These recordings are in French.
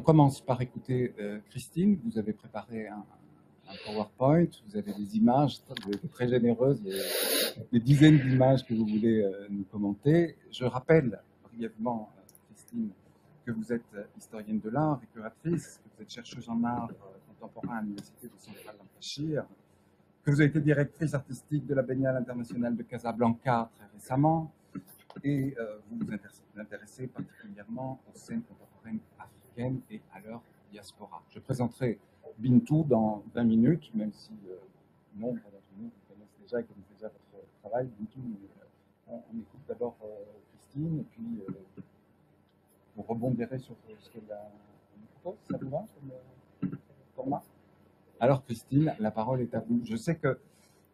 commence par écouter Christine. Vous avez préparé un PowerPoint, vous avez des images très généreuses, des dizaines d'images que vous voulez nous commenter. Je rappelle brièvement, Christine, que vous êtes historienne de l'art et curatrice, que vous êtes chercheuse en art contemporain à l'Université de Central Lancashire, que vous avez été directrice artistique de la Biennale internationale de Casablanca très récemment, et vous vous intéressez particulièrement aux scènes contemporaines africaines et à leur diaspora. Je présenterai Bintou dans 20 minutes, même si nombre d'entre nous vous connaissent déjà et connaissent déjà votre travail. Bintou, on écoute d'abord Christine, et puis vous rebondirez sur ce qu'elle nous propose. Ça vous va comme format? Alors Christine, la parole est à vous. Je sais que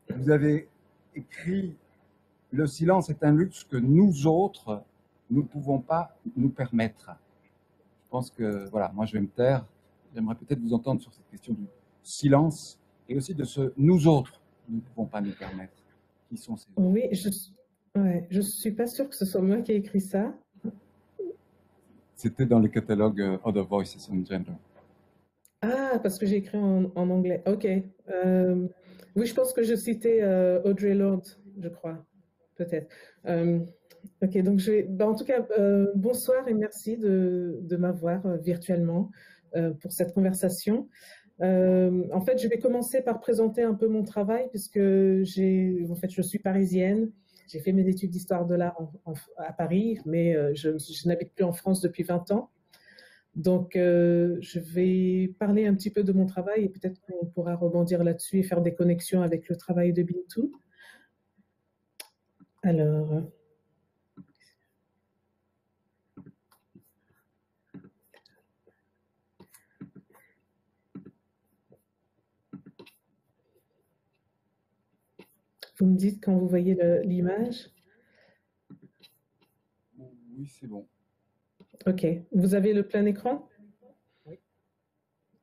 vous avez écrit « Le silence est un luxe que nous autres, nous ne pouvons pas nous permettre ». Je pense que, voilà, moi je vais me taire. J'aimerais peut-être vous entendre sur cette question du silence et aussi de ce « nous autres, nous ne pouvons pas nous permettre ». Qui sont ces autres? Oui, je suis pas sûre que ce soit moi qui ai écrit ça. C'était dans le catalogue Other Voices on Gender. Ah, parce que j'ai écrit en anglais. Ok. Oui, je pense que je citais Audre Lorde, je crois, peut-être. Ok, donc en tout cas, bonsoir et merci de m'avoir virtuellement pour cette conversation. En fait, je vais commencer par présenter un peu mon travail puisque en fait, je suis parisienne. J'ai fait mes études d'histoire de l'art à Paris, mais je n'habite plus en France depuis 20 ans. Donc, je vais parler un petit peu de mon travail et peut-être qu'on pourra rebondir là-dessus et faire des connexions avec le travail de Bintou. Alors, vous me dites quand vous voyez l'image? Oui, c'est bon. Ok. Vous avez le plein écran? Oui.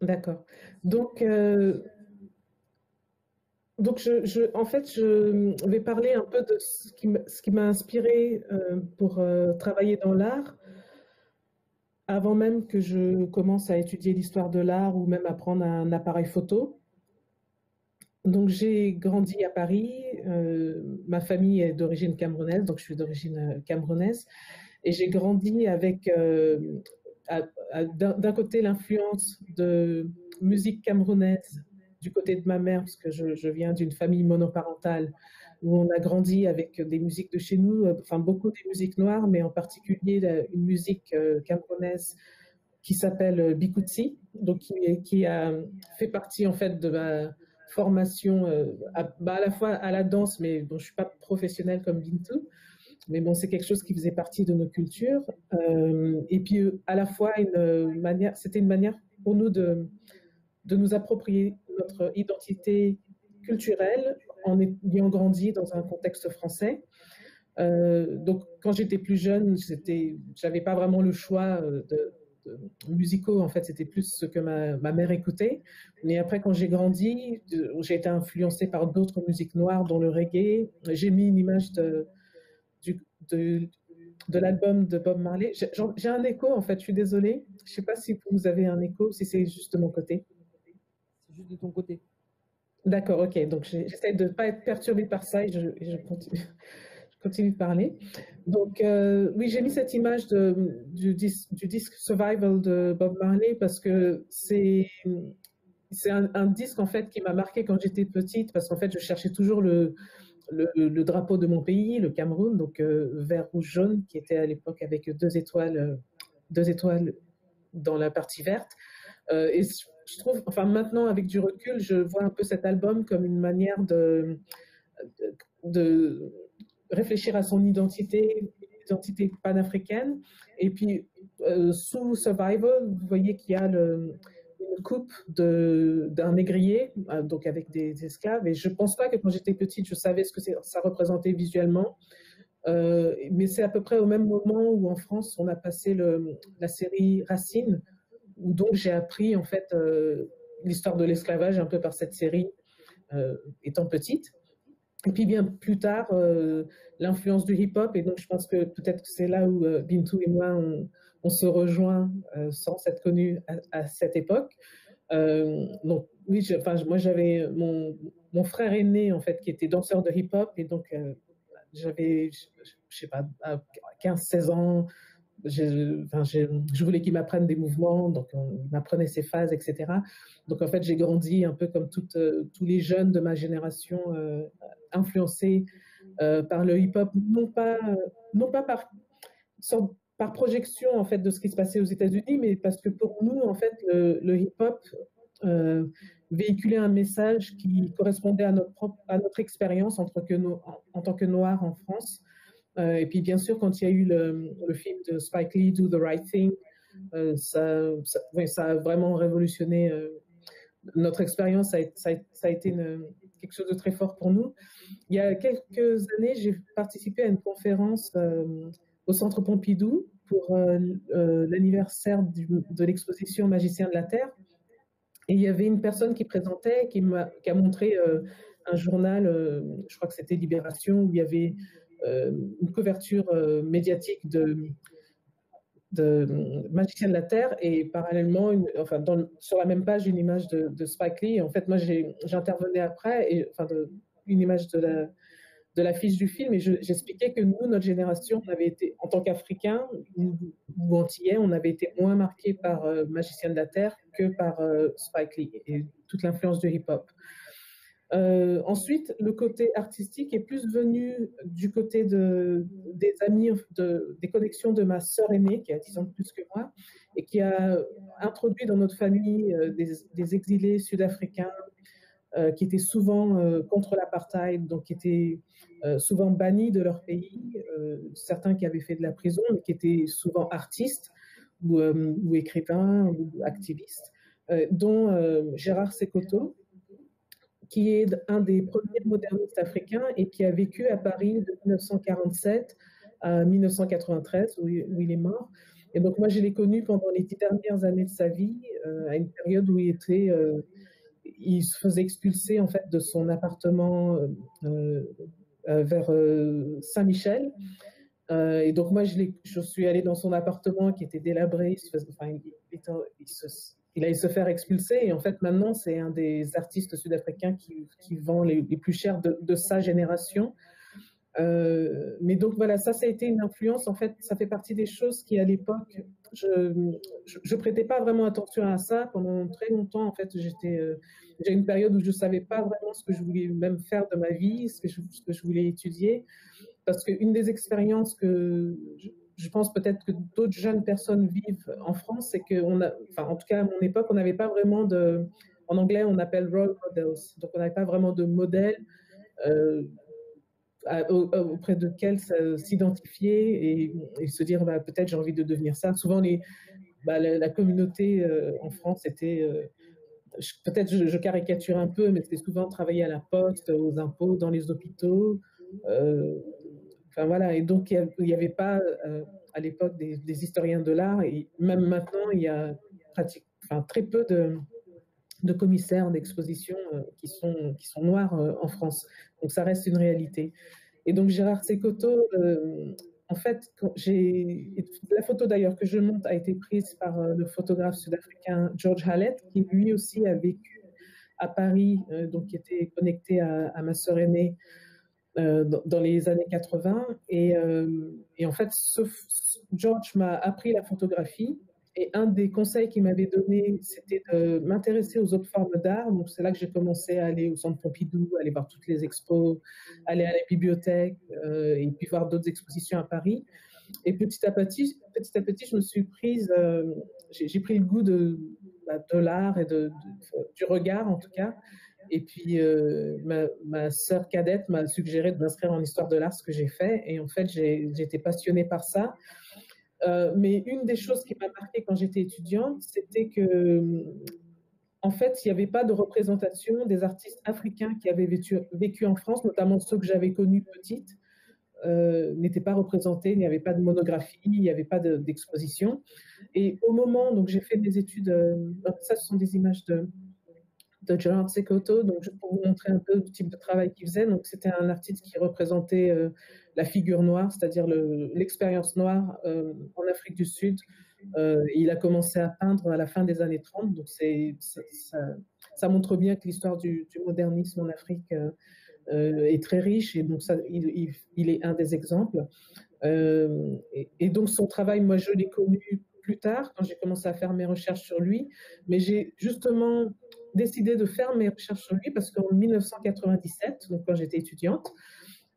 D'accord. Donc en fait, je vais parler un peu de ce qui m'a inspiré pour travailler dans l'art, avant même que je commence à étudier l'histoire de l'art ou même à prendre un appareil photo. Donc, j'ai grandi à Paris. Ma famille est d'origine camerounaise, donc je suis d'origine camerounaise. Et j'ai grandi avec, d'un côté, l'influence de musique camerounaise du côté de ma mère, parce que je viens d'une famille monoparentale où on a grandi avec des musiques de chez nous, enfin beaucoup des musiques noires, mais en particulier une musique camerounaise qui s'appelle Bikutsi, donc qui a fait partie en fait de ma formation à la fois à la danse, mais dont je suis pas professionnelle comme Bintou. Mais bon, c'est quelque chose qui faisait partie de nos cultures. Et puis, à la fois, c'était une manière pour nous de nous approprier notre identité culturelle en ayant grandi dans un contexte français. Donc, quand j'étais plus jeune, j'avais pas vraiment le choix musicaux. En fait, c'était plus ce que ma mère écoutait. Mais après, quand j'ai grandi, j'ai été influencée par d'autres musiques noires, dont le reggae. J'ai mis une image de l'album de Bob Marley. J'ai un écho, en fait, je suis désolée. Je ne sais pas si vous avez un écho, si c'est juste de mon côté. C'est juste de ton côté. D'accord, ok. Donc, j'essaie de ne pas être perturbée par ça et je continue de parler. Donc, oui, j'ai mis cette image du disque Survival de Bob Marley parce que c'est un disque, en fait, qui m'a marqué quand j'étais petite parce qu'en fait, je cherchais toujours le drapeau de mon pays, le Cameroun, donc vert, rouge, jaune, qui était à l'époque avec deux étoiles dans la partie verte. Et je trouve, enfin maintenant avec du recul, je vois un peu cet album comme une manière de réfléchir à son identité panafricaine. Et puis sous Survival, vous voyez qu'il y a une coupe d'un négrier, donc avec des esclaves. Et je ne pense pas que quand j'étais petite, je savais ce que ça représentait visuellement. Mais c'est à peu près au même moment où en France, on a passé la série Racine, où donc j'ai appris en fait l'histoire de l'esclavage un peu par cette série étant petite. Et puis bien plus tard, l'influence du hip-hop. Et donc, je pense que peut-être que c'est là où Bintou et moi, on se rejoint sans s'être connus à cette époque. Donc, oui, enfin, moi, j'avais mon frère aîné, en fait, qui était danseur de hip-hop. Et donc, j'avais, je sais pas, à 15-16 ans, enfin, je voulais qu'il m'apprenne des mouvements, donc il m'apprenait ses phases, etc. Donc en fait, j'ai grandi un peu comme tous les jeunes de ma génération, influencés par le hip-hop, non pas par projection en fait de ce qui se passait aux États-Unis, mais parce que pour nous, en fait, le hip-hop euh, véhiculait un message qui correspondait à notre expérience en tant que Noirs en France. Et puis, bien sûr, quand il y a eu le film de Spike Lee, Do the Right Thing, ouais, ça a vraiment révolutionné notre expérience. Ça a été quelque chose de très fort pour nous. Il y a quelques années, j'ai participé à une conférence au Centre Pompidou pour l'anniversaire de l'exposition Magicien de la Terre. Et il y avait une personne qui présentait, qui a montré un journal, je crois que c'était Libération, où il y avait une couverture médiatique de Magicien de la Terre et parallèlement, enfin, sur la même page, une image de Spike Lee. En fait, moi, j'intervenais après, une image de l'affiche du film, et j'expliquais que nous, notre génération, on avait été, en tant qu'Africains ou Antillais, on avait été moins marqués par Magicien de la Terre que par Spike Lee et toute l'influence du hip-hop. Ensuite, le côté artistique est plus venu du côté des amis, des connexions de ma sœur aînée, qui a 10 ans de plus que moi, et qui a introduit dans notre famille des exilés sud-africains qui étaient souvent contre l'apartheid, donc qui étaient souvent bannis de leur pays, certains qui avaient fait de la prison, mais qui étaient souvent artistes ou écrivains ou activistes, dont Gérard Sekoto, qui est un des premiers modernistes africains et qui a vécu à Paris de 1947 à 1993, où il est mort. Et donc moi, je l'ai connu pendant les 10 dernières années de sa vie, à une période où il se faisait expulser en fait de son appartement vers Saint-Michel. Et donc moi, je suis allée dans son appartement qui était délabré. Il allait se faire expulser. Et en fait, maintenant, c'est un des artistes sud-africains qui vend les plus chers de sa génération. Mais donc voilà, ça a été une influence. En fait, ça fait partie des choses qui, à l'époque, je prêtais pas vraiment attention à ça pendant très longtemps. En fait, j'ai une période où je savais pas vraiment ce que je voulais même faire de ma vie, ce que je voulais étudier. Parce qu'une des expériences que je pense peut-être que d'autres jeunes personnes vivent en France, c'est enfin, en tout cas à mon époque, on n'avait pas vraiment en anglais, on appelle role models. Donc, on n'avait pas vraiment de modèle auprès de quel s'identifier et se dire, bah, peut-être j'ai envie de devenir ça. Souvent, la communauté en France était, peut-être je caricature un peu, mais c'était souvent travailler à la poste, aux impôts, dans les hôpitaux. Enfin voilà, et donc il n'y avait pas à l'époque des historiens de l'art, et même maintenant il y a très peu de commissaires d'exposition qui sont noirs en France. Donc ça reste une réalité. Et donc Gérard Sekoto, en fait, la photo d'ailleurs que je montre a été prise par le photographe sud-africain George Hallett, qui lui aussi a vécu à Paris, donc qui était connecté à ma sœur aînée dans les années 80. Et en fait, George m'a appris la photographie. Et un des conseils qu'il m'avait donné, c'était de m'intéresser aux autres formes d'art. Donc, c'est là que j'ai commencé à aller au Centre Pompidou, aller voir toutes les expos, aller à la bibliothèque et puis voir d'autres expositions à Paris. Et petit à petit, je me suis prise, j'ai pris le goût de l'art et du regard en tout cas. Et puis, ma sœur cadette m'a suggéré de m'inscrire en histoire de l'art, ce que j'ai fait. Et en fait, j'ai été passionnée par ça. Mais une des choses qui m'a marquée quand j'étais étudiante, c'était que, en fait, il n'y avait pas de représentation des artistes africains qui avaient vécu en France, notamment ceux que j'avais connus petites, n'étaient pas représentés, il n'y avait pas de monographie, il n'y avait pas d'exposition. Et au moment, donc j'ai fait des études, ça ce sont des images de Gerard Sekoto, donc juste pour vous montrer un peu le type de travail qu'il faisait. Donc c'était un artiste qui représentait la figure noire, c'est-à-dire l'expérience noire en Afrique du Sud. Il a commencé à peindre à la fin des années 30, donc ça montre bien que l'histoire du modernisme en Afrique est très riche, et donc il est un des exemples. Et donc son travail, moi je l'ai connu plus tard, quand j'ai commencé à faire mes recherches sur lui, mais j'ai justement décidé de faire mes recherches sur lui parce qu'en 1997, donc quand j'étais étudiante,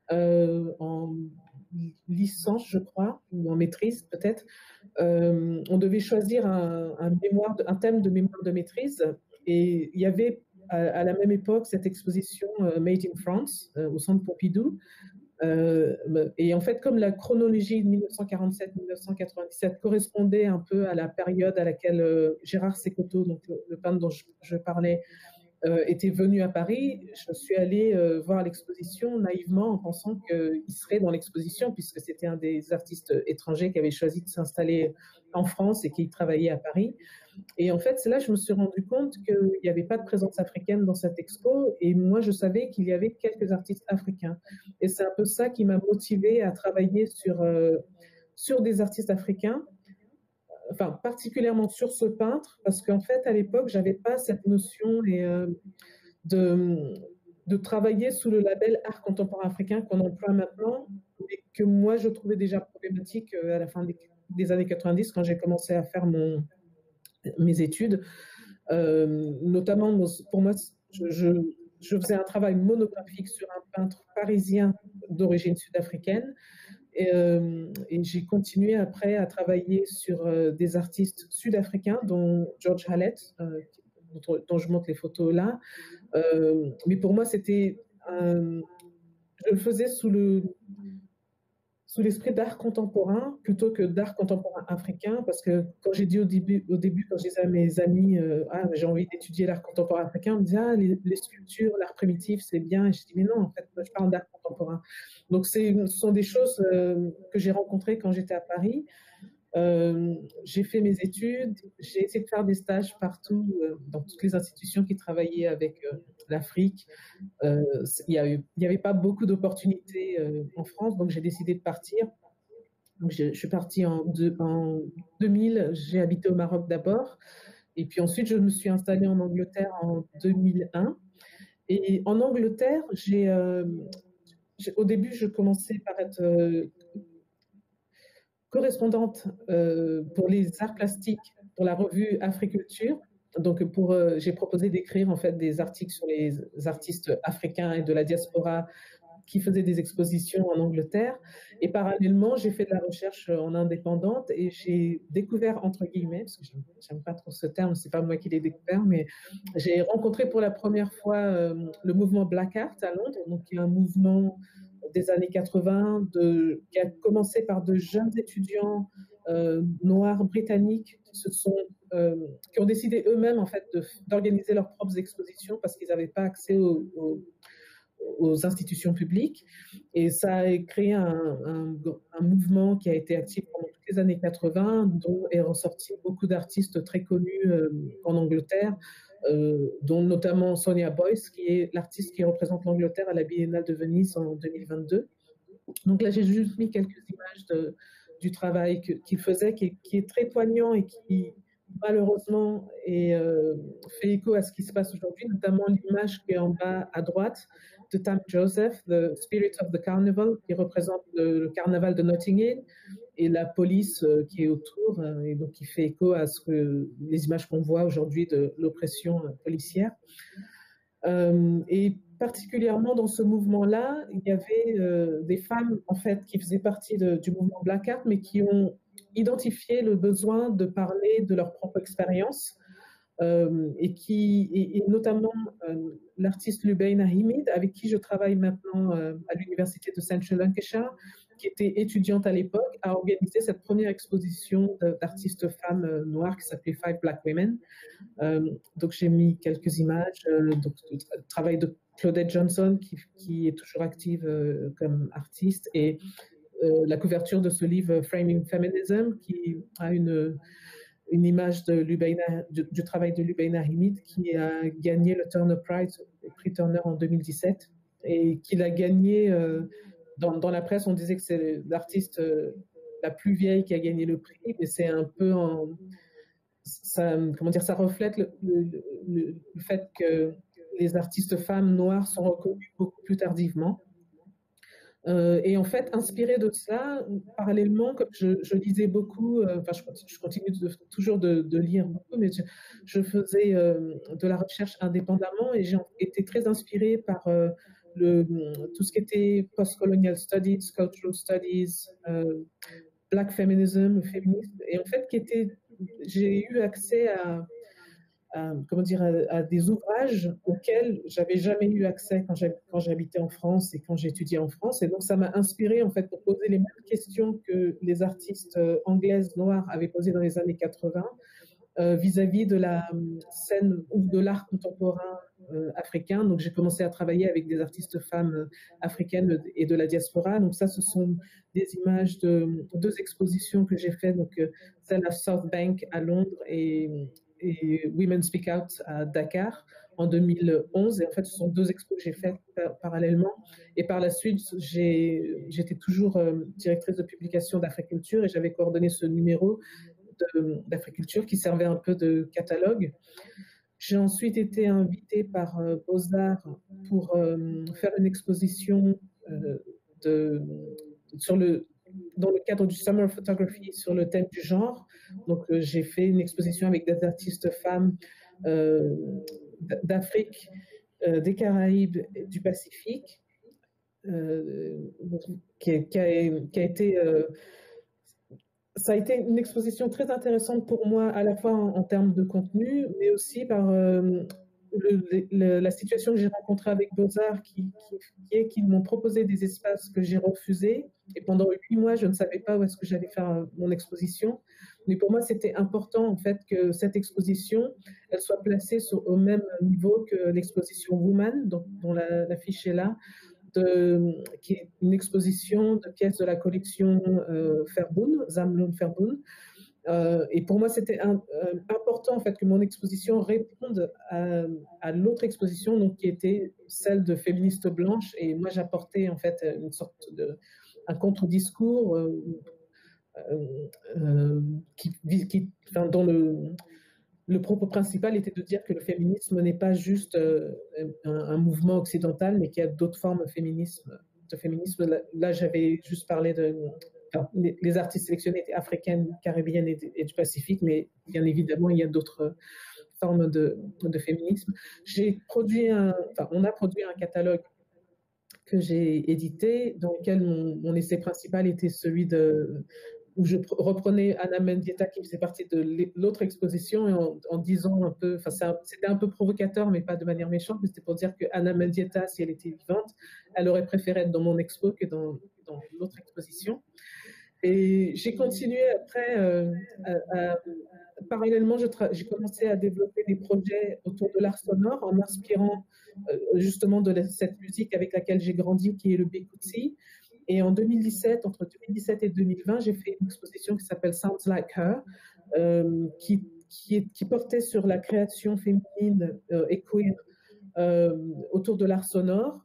en licence, je crois, ou en maîtrise peut-être, on devait choisir un thème de mémoire de maîtrise, et il y avait à la même époque cette exposition Made in France au Centre Pompidou. Et en fait, comme la chronologie de 1947-1997 correspondait un peu à la période à laquelle Gérard Sekoto, donc le peintre dont je parlais, était venu à Paris, je suis allée voir l'exposition naïvement en pensant qu'il serait dans l'exposition, puisque c'était un des artistes étrangers qui avait choisi de s'installer en France et qui travaillait à Paris. Et en fait, c'est là que je me suis rendu compte qu'il n'y avait pas de présence africaine dans cette expo, et moi je savais qu'il y avait quelques artistes africains. Et c'est un peu ça qui m'a motivée à travailler sur des artistes africains, enfin particulièrement sur ce peintre, parce qu'en fait à l'époque j'avais pas cette notion de travailler sous le label art contemporain africain qu'on emploie maintenant, mais que moi je trouvais déjà problématique à la fin des années 90 quand j'ai commencé à faire mes études. Notamment pour moi, je faisais un travail monographique sur un peintre parisien d'origine sud-africaine. Et j'ai continué après à travailler sur des artistes sud-africains, dont George Hallett, dont je montre les photos là. Mais pour moi, je le faisais sous l'esprit d'art contemporain plutôt que d'art contemporain africain, parce que quand j'ai dit au début, quand je disais à mes amis j'ai envie d'étudier l'art contemporain africain, on me disait les sculptures, l'art primitif, c'est bien. Et je dis mais non, en fait, moi, je parle d'art contemporain. Donc ce sont des choses que j'ai rencontrées quand j'étais à Paris. J'ai fait mes études, j'ai essayé de faire des stages partout, dans toutes les institutions qui travaillaient avec l'Afrique. Il n'y avait pas beaucoup d'opportunités en France, donc j'ai décidé de partir. Donc je suis partie en 2000, j'ai habité au Maroc d'abord, et puis ensuite je me suis installée en Angleterre en 2001. Et en Angleterre, au début, je commençais par être correspondante pour les arts plastiques pour la revue Africulture. Donc, j'ai proposé d'écrire en fait des articles sur les artistes africains et de la diaspora qui faisaient des expositions en Angleterre. Et parallèlement, j'ai fait de la recherche en indépendante et j'ai découvert, entre guillemets, parce que j'aime pas trop ce terme, c'est pas moi qui l'ai découvert, mais j'ai rencontré pour la première fois le mouvement Black Art à Londres, donc qui est un mouvement des années 80 qui a commencé par de jeunes étudiants noirs britanniques qui ont décidé eux-mêmes en fait d'organiser leurs propres expositions parce qu'ils n'avaient pas accès aux institutions publiques. Et ça a créé un mouvement qui a été actif pendant toutes les années 80, dont est ressorti beaucoup d'artistes très connus en Angleterre, dont notamment Sonia Boyce, qui est l'artiste qui représente l'Angleterre à la Biennale de Venise en 2022. Donc là, j'ai juste mis quelques images du travail qu'il faisait, qui est très poignant et qui, malheureusement, fait écho à ce qui se passe aujourd'hui, notamment l'image qui est en bas à droite de Tam Joseph, The Spirit of the Carnival, qui représente le carnaval de Notting Hill, et la police qui est autour, et donc qui fait écho à les images qu'on voit aujourd'hui de l'oppression policière. Et particulièrement dans ce mouvement-là, il y avait des femmes en fait qui faisaient partie du mouvement Black Art, mais qui ont identifié le besoin de parler de leur propre expérience, et notamment l'artiste Lubaina Himid, avec qui je travaille maintenant à l'université de Central Lancashire, qui était étudiante à l'époque, a organisé cette première exposition d'artistes femmes noires qui s'appelait Five Black Women. Donc j'ai mis quelques images, donc le travail de Claudette Johnson qui est toujours active comme artiste, et la couverture de ce livre Framing Feminism, qui a une image de du travail de Lubaina Himid, qui a gagné le Turner Prize, le prix Turner en 2017, et qu'il a gagné, dans la presse, on disait que c'est l'artiste la plus vieille qui a gagné le prix, mais c'est un peu ça, comment dire, ça reflète le fait que les artistes femmes noires sont reconnues beaucoup plus tardivement. Et en fait, inspiré de cela, parallèlement, comme je lisais beaucoup, enfin, je continue toujours de lire beaucoup, mais je faisais de la recherche indépendamment et j'ai été très inspirée par tout ce qui était post-colonial studies, cultural studies, black feminism, le féminisme, et en fait, j'ai eu accès comment dire, à des ouvrages auxquels j'avais jamais eu accès quand j'habitais en France et quand j'étudiais en France. Et donc, ça m'a inspiré, en fait, pour poser les mêmes questions que les artistes anglaises noires avaient posées dans les années 80 vis-à-vis de la scène ou de l'art contemporain africain. Donc, j'ai commencé à travailler avec des artistes femmes africaines et de la diaspora. Donc, ça, ce sont des images de deux expositions que j'ai faites. Donc, celle à South Bank à Londres et Women Speak Out à Dakar en 2011. Et en fait, ce sont deux expos que j'ai faites parallèlement. Et par la suite, j'étais toujours directrice de publication d'Africulture et j'avais coordonné ce numéro d'Africulture qui servait un peu de catalogue. J'ai ensuite été invitée par Beaux-Arts pour faire une exposition dans le cadre du Summer Photography sur le thème du genre. Donc, j'ai fait une exposition avec des artistes femmes d'Afrique, des Caraïbes, du Pacifique, qui a été... ça a été une exposition très intéressante pour moi, à la fois en termes de contenu, mais aussi par la situation que j'ai rencontrée avec Beaux-Arts, qu'ils m'ont proposé des espaces que j'ai refusés. Et pendant 8 mois, je ne savais pas où est-ce que j'allais faire mon exposition. Mais pour moi, c'était important, en fait, que cette exposition, elle soit placée au même niveau que l'exposition Woman, dont l'affiche est là, qui est une exposition de pièces de la collection Verboen, Sammlung Verboen. Et pour moi, c'était important en fait que mon exposition réponde à l'autre exposition, donc qui était celle de féministes blanches. Et moi, j'apportais en fait une sorte un contre-discours dont le propos principal était de dire que le féminisme n'est pas juste un mouvement occidental, mais qu'il y a d'autres formes de féminisme. Là, j'avais juste parlé les artistes sélectionnés étaient africaines, caribéennes et du Pacifique, mais bien évidemment, il y a d'autres formes de féminisme. On a produit un catalogue que j'ai édité, dans lequel mon essai principal était celui où je reprenais Anna Mendieta qui faisait partie de l'autre exposition, et en disant un peu, c'était un peu provocateur, mais pas de manière méchante, mais c'était pour dire que Anna Mendieta, si elle était vivante, elle aurait préféré être dans mon expo que dans l'autre exposition. Et j'ai continué après, parallèlement, j'ai commencé à développer des projets autour de l'art sonore en m'inspirant justement de cette musique avec laquelle j'ai grandi, qui est le Bikutsi. Et en 2017, entre 2017 et 2020, j'ai fait une exposition qui s'appelle Sounds Like Her, qui portait sur la création féminine et queer autour de l'art sonore,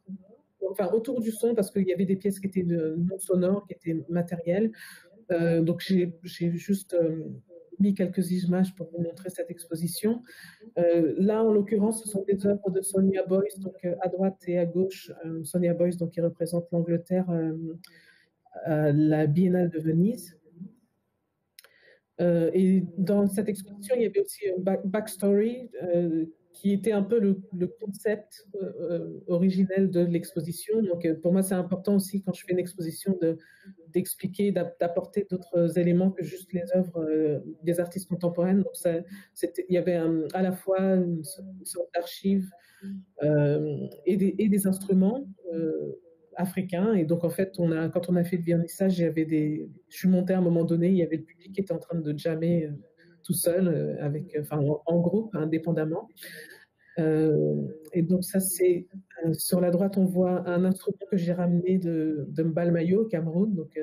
enfin autour du son, parce qu'il y avait des pièces qui étaient non sonores, qui étaient matérielles. Donc j'ai juste mis quelques images pour vous montrer cette exposition. Là, en l'occurrence, ce sont des œuvres de Sonia Boyce, donc à droite et à gauche. Sonia Boyce, donc, qui représente l'Angleterre à la Biennale de Venise. Et dans cette exposition, il y avait aussi un backstory qui était un peu le concept originel de l'exposition. Donc, pour moi, c'est important aussi, quand je fais une exposition, d'expliquer, d'apporter d'autres éléments que juste les œuvres des artistes contemporaines. Donc, il y avait à la fois une sorte d'archive et des instruments africains. Et donc, en fait, quand on a fait le vernissage, je suis montée à un moment donné, il y avait le public qui était en train de jammer tout seul, en groupe, indépendamment. Et donc ça, c'est sur la droite, on voit un instrument que j'ai ramené de Mbalmayo, au Cameroun, donc,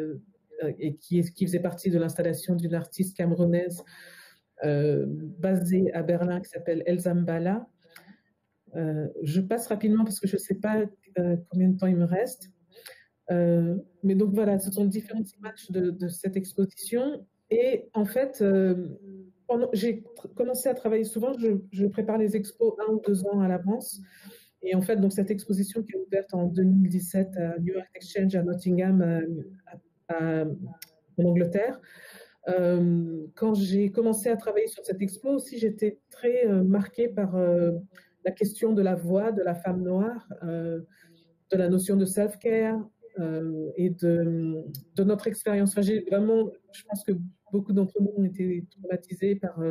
et qui faisait partie de l'installation d'une artiste camerounaise basée à Berlin qui s'appelle Elsa Mbala. Je passe rapidement parce que je ne sais pas combien de temps il me reste. Mais donc voilà, ce sont différentes images de cette exposition. Et en fait, j'ai commencé à travailler souvent, je prépare les expos 1 ou 2 ans à l'avance. Et en fait, donc cette exposition qui est ouverte en 2017 à New York Exchange à Nottingham, en Angleterre, quand j'ai commencé à travailler sur cette expo aussi, j'étais très marquée par la question de la voix de la femme noire, de la notion de self-care et de notre expérience. Enfin, je pense que beaucoup d'entre nous ont été traumatisés par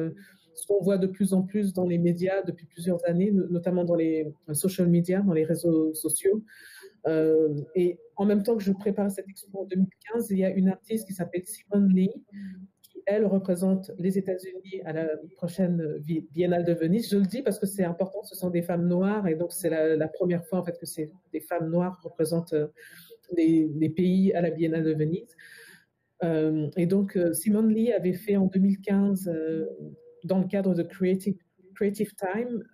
ce qu'on voit de plus en plus dans les médias depuis plusieurs années, notamment dans les social media, dans les réseaux sociaux. Et en même temps que je prépare cette expo en 2015, il y a une artiste qui s'appelle Simone Lee, qui, elle, représente les États-Unis à la prochaine Biennale de Venise. Je le dis parce que c'est important, ce sont des femmes noires, et donc c'est la première fois en fait que des femmes noires représentent des pays à la Biennale de Venise. Et donc Simone Lee avait fait en 2015, dans le cadre de Creative Time,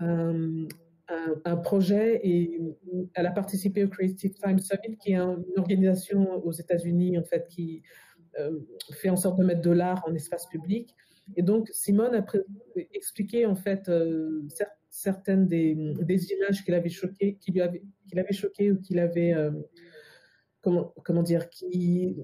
un projet, et elle a participé au Creative Time Summit, qui est une organisation aux États-Unis en fait qui fait en sorte de mettre de l'art en espace public. Et donc Simone a expliqué en fait certaines des images qu'il avait choquées, qu'il avait choqué, ou qu'il avait comment dire, qui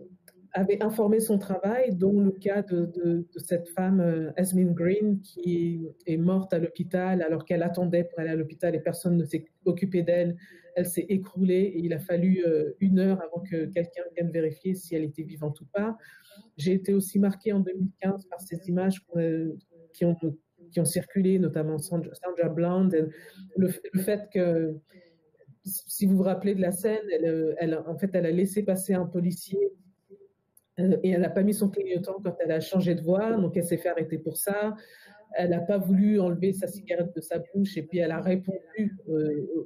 avait informé son travail, dont le cas de cette femme, Esmeen Green, qui est morte à l'hôpital alors qu'elle attendait pour aller à l'hôpital et personne ne s'est occupé d'elle. Elle s'est écroulée et il a fallu 1 heure avant que quelqu'un vienne vérifier si elle était vivante ou pas. J'ai été aussi marquée en 2015 par ces images qui ont circulé, notamment Sandra Bland, le fait que, si vous vous rappelez de la scène, en fait, elle a laissé passer un policier et elle n'a pas mis son clignotant quand elle a changé de voie, donc elle s'est fait arrêter pour ça. Elle n'a pas voulu enlever sa cigarette de sa bouche, et puis elle a répondu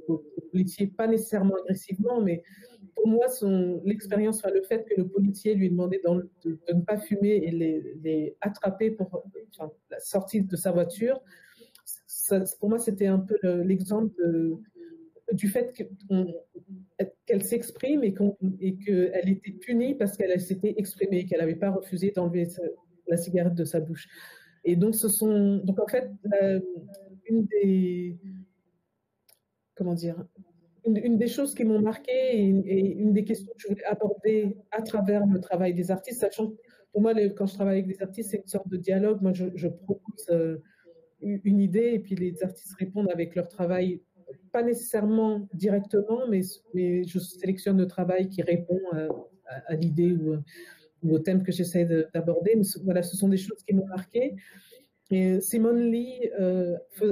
au policier, pas nécessairement agressivement, mais pour moi, l'expérience, le fait que le policier lui demandait de ne pas fumer et les attraper pour la sortie de sa voiture, pour moi, c'était un peu l'exemple du fait qu'elle s'exprime et qu'elle était punie parce qu'elle s'était exprimée, qu'elle n'avait pas refusé d'enlever la cigarette de sa bouche. Et donc, donc en fait, une des choses qui m'ont marquée, et une des questions que je voulais aborder à travers le travail des artistes, sachant que pour moi, quand je travaille avec des artistes, c'est une sorte de dialogue. Moi, je propose une idée, et puis les artistes répondent avec leur travail, pas nécessairement directement, mais je sélectionne le travail qui répond à l'idée ou au thème que j'essaie d'aborder. Mais voilà, ce sont des choses qui m'ont marqué. Et Simone Lee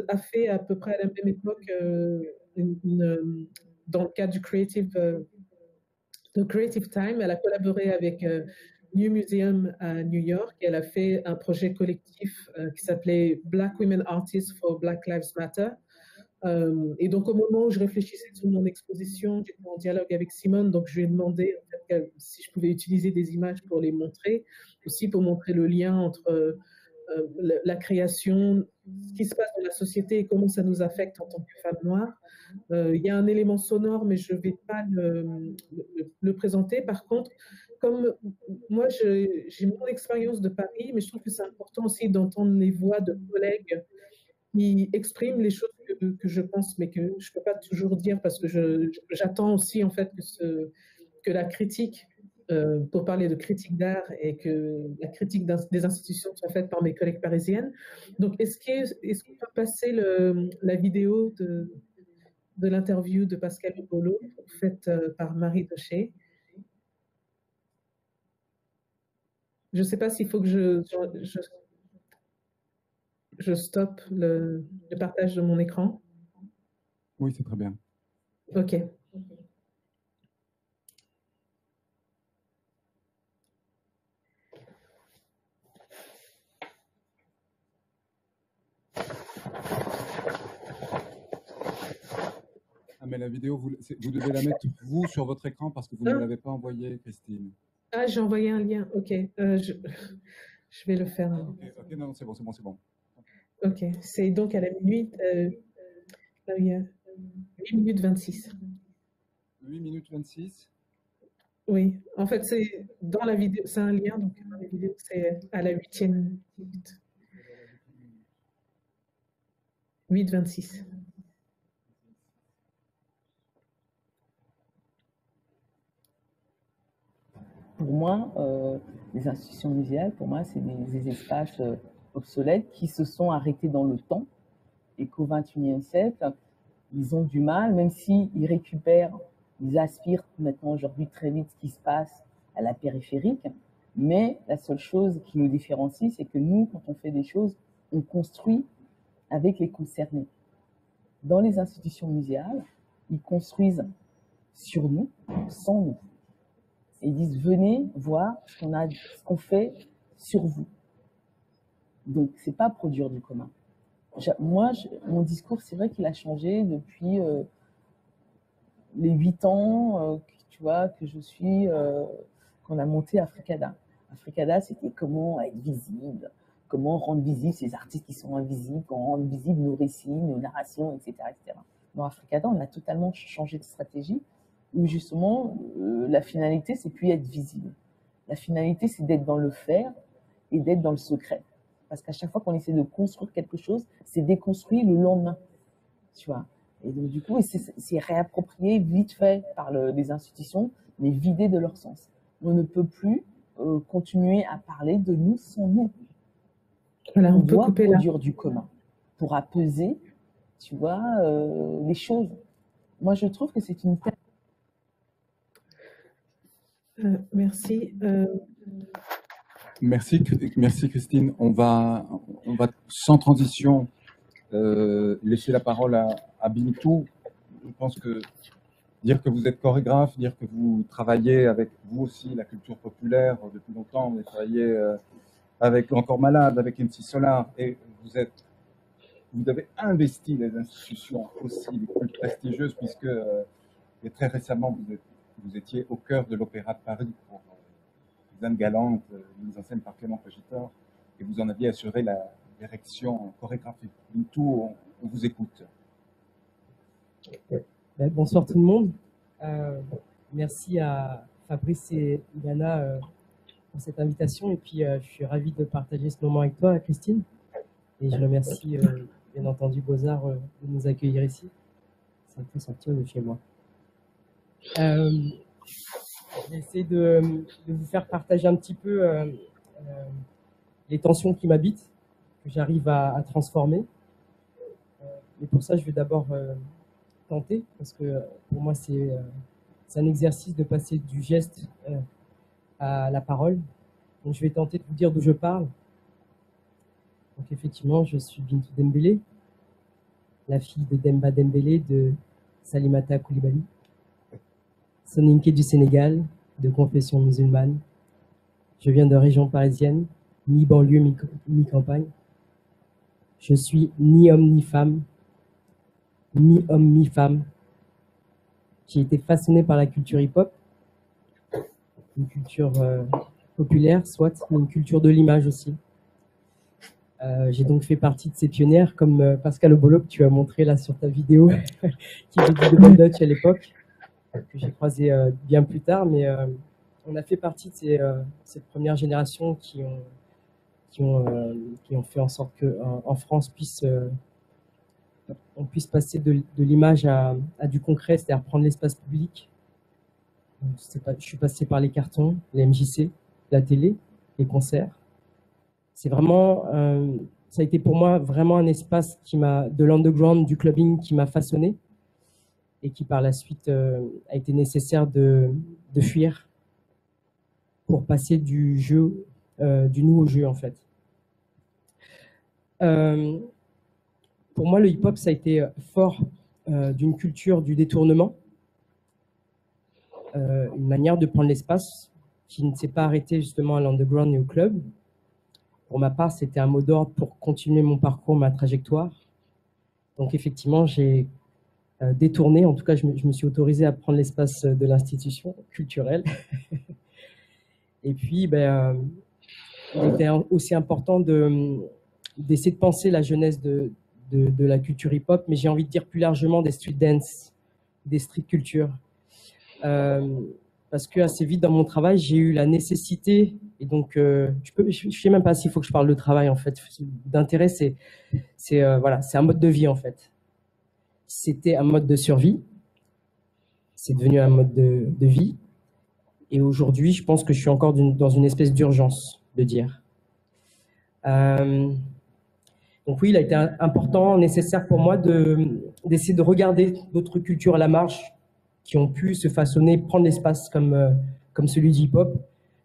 a fait à peu près à la même époque, dans le cadre du Creative Time, elle a collaboré avec New Museum à New York. Elle a fait un projet collectif qui s'appelait Black Women Artists for Black Lives Matter. Et donc, au moment où je réfléchissais sur mon exposition, j'étais en dialogue avec Simone, donc je lui ai demandé en fait, si je pouvais utiliser des images pour les montrer, aussi pour montrer le lien entre la création, ce qui se passe dans la société et comment ça nous affecte en tant que femmes noires. Il y a un élément sonore, mais je ne vais pas le présenter. Par contre, comme moi, j'ai mon expérience de Paris, mais je trouve que c'est important aussi d'entendre les voix de collègues qui expriment les choses que je pense, mais que je ne peux pas toujours dire, parce que j'attends aussi en fait que la critique, pour parler de critique d'art, et que la critique des institutions soit faite par mes collègues parisiennes. Donc, est-ce qu'on peut passer la vidéo de l'interview de Pascal Hugolo, faite par Marie Daucher? Je ne sais pas s'il faut que je stoppe le partage de mon écran. Oui, c'est très bien. OK. Ah, mais la vidéo, vous devez la mettre, vous, sur votre écran, parce que vous ne l'avez pas envoyée, Christine. Ah, j'ai envoyé un lien. OK. Je vais le faire. Ok, non, c'est bon. Ok, c'est donc à la minute, là, il y a 8 minutes 26. 8 minutes 26. Oui, en fait, c'est dans la vidéo, c'est un lien, donc dans la vidéo, c'est à la 8e minute. 8:26. Pour moi, les institutions muséales, pour moi, c'est des espaces obsolètes qui se sont arrêtés dans le temps et qu'au XXIe siècle, ils ont du mal, même s'ils récupèrent, ils aspirent maintenant aujourd'hui très vite ce qui se passe à la périphérique. Mais la seule chose qui nous différencie, c'est que nous, quand on fait des choses, on construit avec les concernés. Dans les institutions muséales, ils construisent sur nous, sans nous. Et ils disent, venez voir ce qu'on fait sur vous. Donc, c'est pas produire du commun. Moi, mon discours, c'est vrai qu'il a changé depuis les 8 ans, tu vois, que je suis, qu'on a monté Africada. Africada, c'était comment être visible, comment rendre visibles ces artistes qui sont invisibles, comment rendre visibles nos récits, nos narrations, etc., etc. Dans Africada, on a totalement changé de stratégie, où justement, la finalité, c'est plus être visible. La finalité, c'est d'être dans le faire et d'être dans le secret. Parce qu'à chaque fois qu'on essaie de construire quelque chose, c'est déconstruit le lendemain, tu vois. Et donc, du coup, c'est réapproprié vite fait par les institutions, mais vidé de leur sens. On ne peut plus continuer à parler de nous sans nous. Voilà, on peut doit couper produire là. du commun pour apaiser, tu vois, les choses. Moi, je trouve que c'est une... Merci. Merci Christine. On va sans transition laisser la parole à Bintou. Je pense que dire que vous êtes chorégraphe, dire que vous travaillez avec vous aussi la culture populaire depuis longtemps, vous avez travaillé avec Encore Malade, avec MC Solar, et vous avez investi les institutions aussi les plus prestigieuses, puisque et très récemment vous étiez au cœur de l'Opéra de Paris pour Suzanne Galante, mise en scène par Clément Pagitor, et vous en aviez assuré la direction chorégraphique. Bintou, on vous écoute. Bonsoir tout le monde. Merci à Fabrice et Ilana pour cette invitation. Et puis, je suis ravi de partager ce moment avec toi, Christine. Et je remercie, bien entendu, Beaux-Arts de nous accueillir ici. C'est un peu sortir de chez moi. J'essaie de vous faire partager un petit peu les tensions qui m'habitent, que j'arrive à transformer. Et pour ça, je vais d'abord tenter, parce que pour moi, c'est un exercice de passer du geste à la parole. Donc, je vais tenter de vous dire d'où je parle. Donc, effectivement, je suis Bintou Dembélé, la fille de Demba Dembélé, de Salimata Koulibaly, soninké du Sénégal, de confession musulmane. Je viens de région parisienne, mi-banlieue, mi-campagne. Je suis ni homme ni femme, mi-homme, mi-femme. J'ai été façonné par la culture hip-hop, une culture populaire, soit, mais une culture de l'image aussi. J'ai donc fait partie de ces pionnières, comme Pascal Obolo, que tu as montré là sur ta vidéo, qui faisait du double dutch à l'époque, que j'ai croisé bien plus tard, mais on a fait partie de cette première génération qui ont fait en sorte qu'en France, on puisse passer de l'image à du concret, c'est-à-dire prendre l'espace public. Je suis passé par les cartons, les MJC, la télé, les concerts. C'est vraiment, ça a été pour moi vraiment un espace de l'underground, du clubbing qui m'a façonné et qui par la suite a été nécessaire de fuir pour passer du nous au jeu en fait. Pour moi, le hip-hop, ça a été fort d'une culture du détournement, une manière de prendre l'espace qui ne s'est pas arrêtée justement à l'underground et au club. Pour ma part, c'était un mot d'ordre pour continuer mon parcours, ma trajectoire. Donc effectivement, j'ai détourné, en tout cas, je me suis autorisé à prendre l'espace de l'institution culturelle. Et puis, il était aussi important de d'essayer de penser la jeunesse de la culture hip-hop, mais j'ai envie de dire plus largement des street dance, des street culture. Parce que assez vite dans mon travail, j'ai eu la nécessité, et donc je sais même pas s'il faut que je parle de travail en fait. D'intérêt, c'est voilà, c'est un mode de vie en fait. C'était un mode de survie, c'est devenu un mode de vie, et aujourd'hui, je pense que je suis encore dans une espèce d'urgence de dire. Donc oui, il a été important, nécessaire pour moi d'essayer de regarder d'autres cultures à la marge qui ont pu se façonner, prendre l'espace comme celui du hip-hop.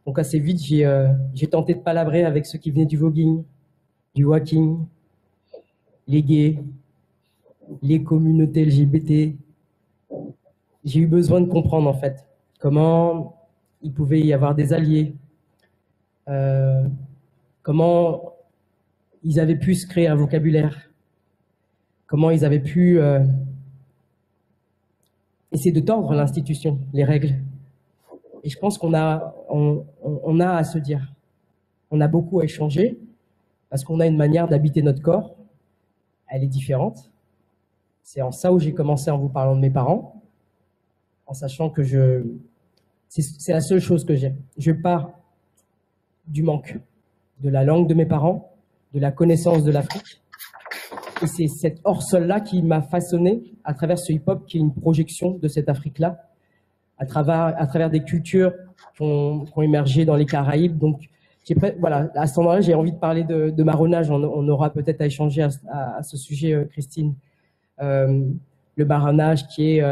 Donc assez vite, j'ai tenté de palabrer avec ceux qui venaient du voguing, du walking, les gays, les communautés LGBT. J'ai eu besoin de comprendre en fait comment il pouvait y avoir des alliés, comment ils avaient pu se créer un vocabulaire, comment ils avaient pu essayer de tordre l'institution, les règles. Et je pense qu'on a à se dire. On a beaucoup à échanger parce qu'on a une manière d'habiter notre corps. Elle est différente. C'est en ça où j'ai commencé en vous parlant de mes parents, en sachant que c'est la seule chose que j'ai. Je pars du manque de la langue de mes parents, de la connaissance de l'Afrique. Et c'est cet hors-sol-là qui m'a façonné à travers ce hip-hop qui est une projection de cette Afrique-là, à travers des cultures qui ont émergé dans les Caraïbes. Donc, voilà, à cet endroit-là, j'ai envie de parler de marronnage. On aura peut-être à échanger à ce sujet, Christine. Le marronnage qui est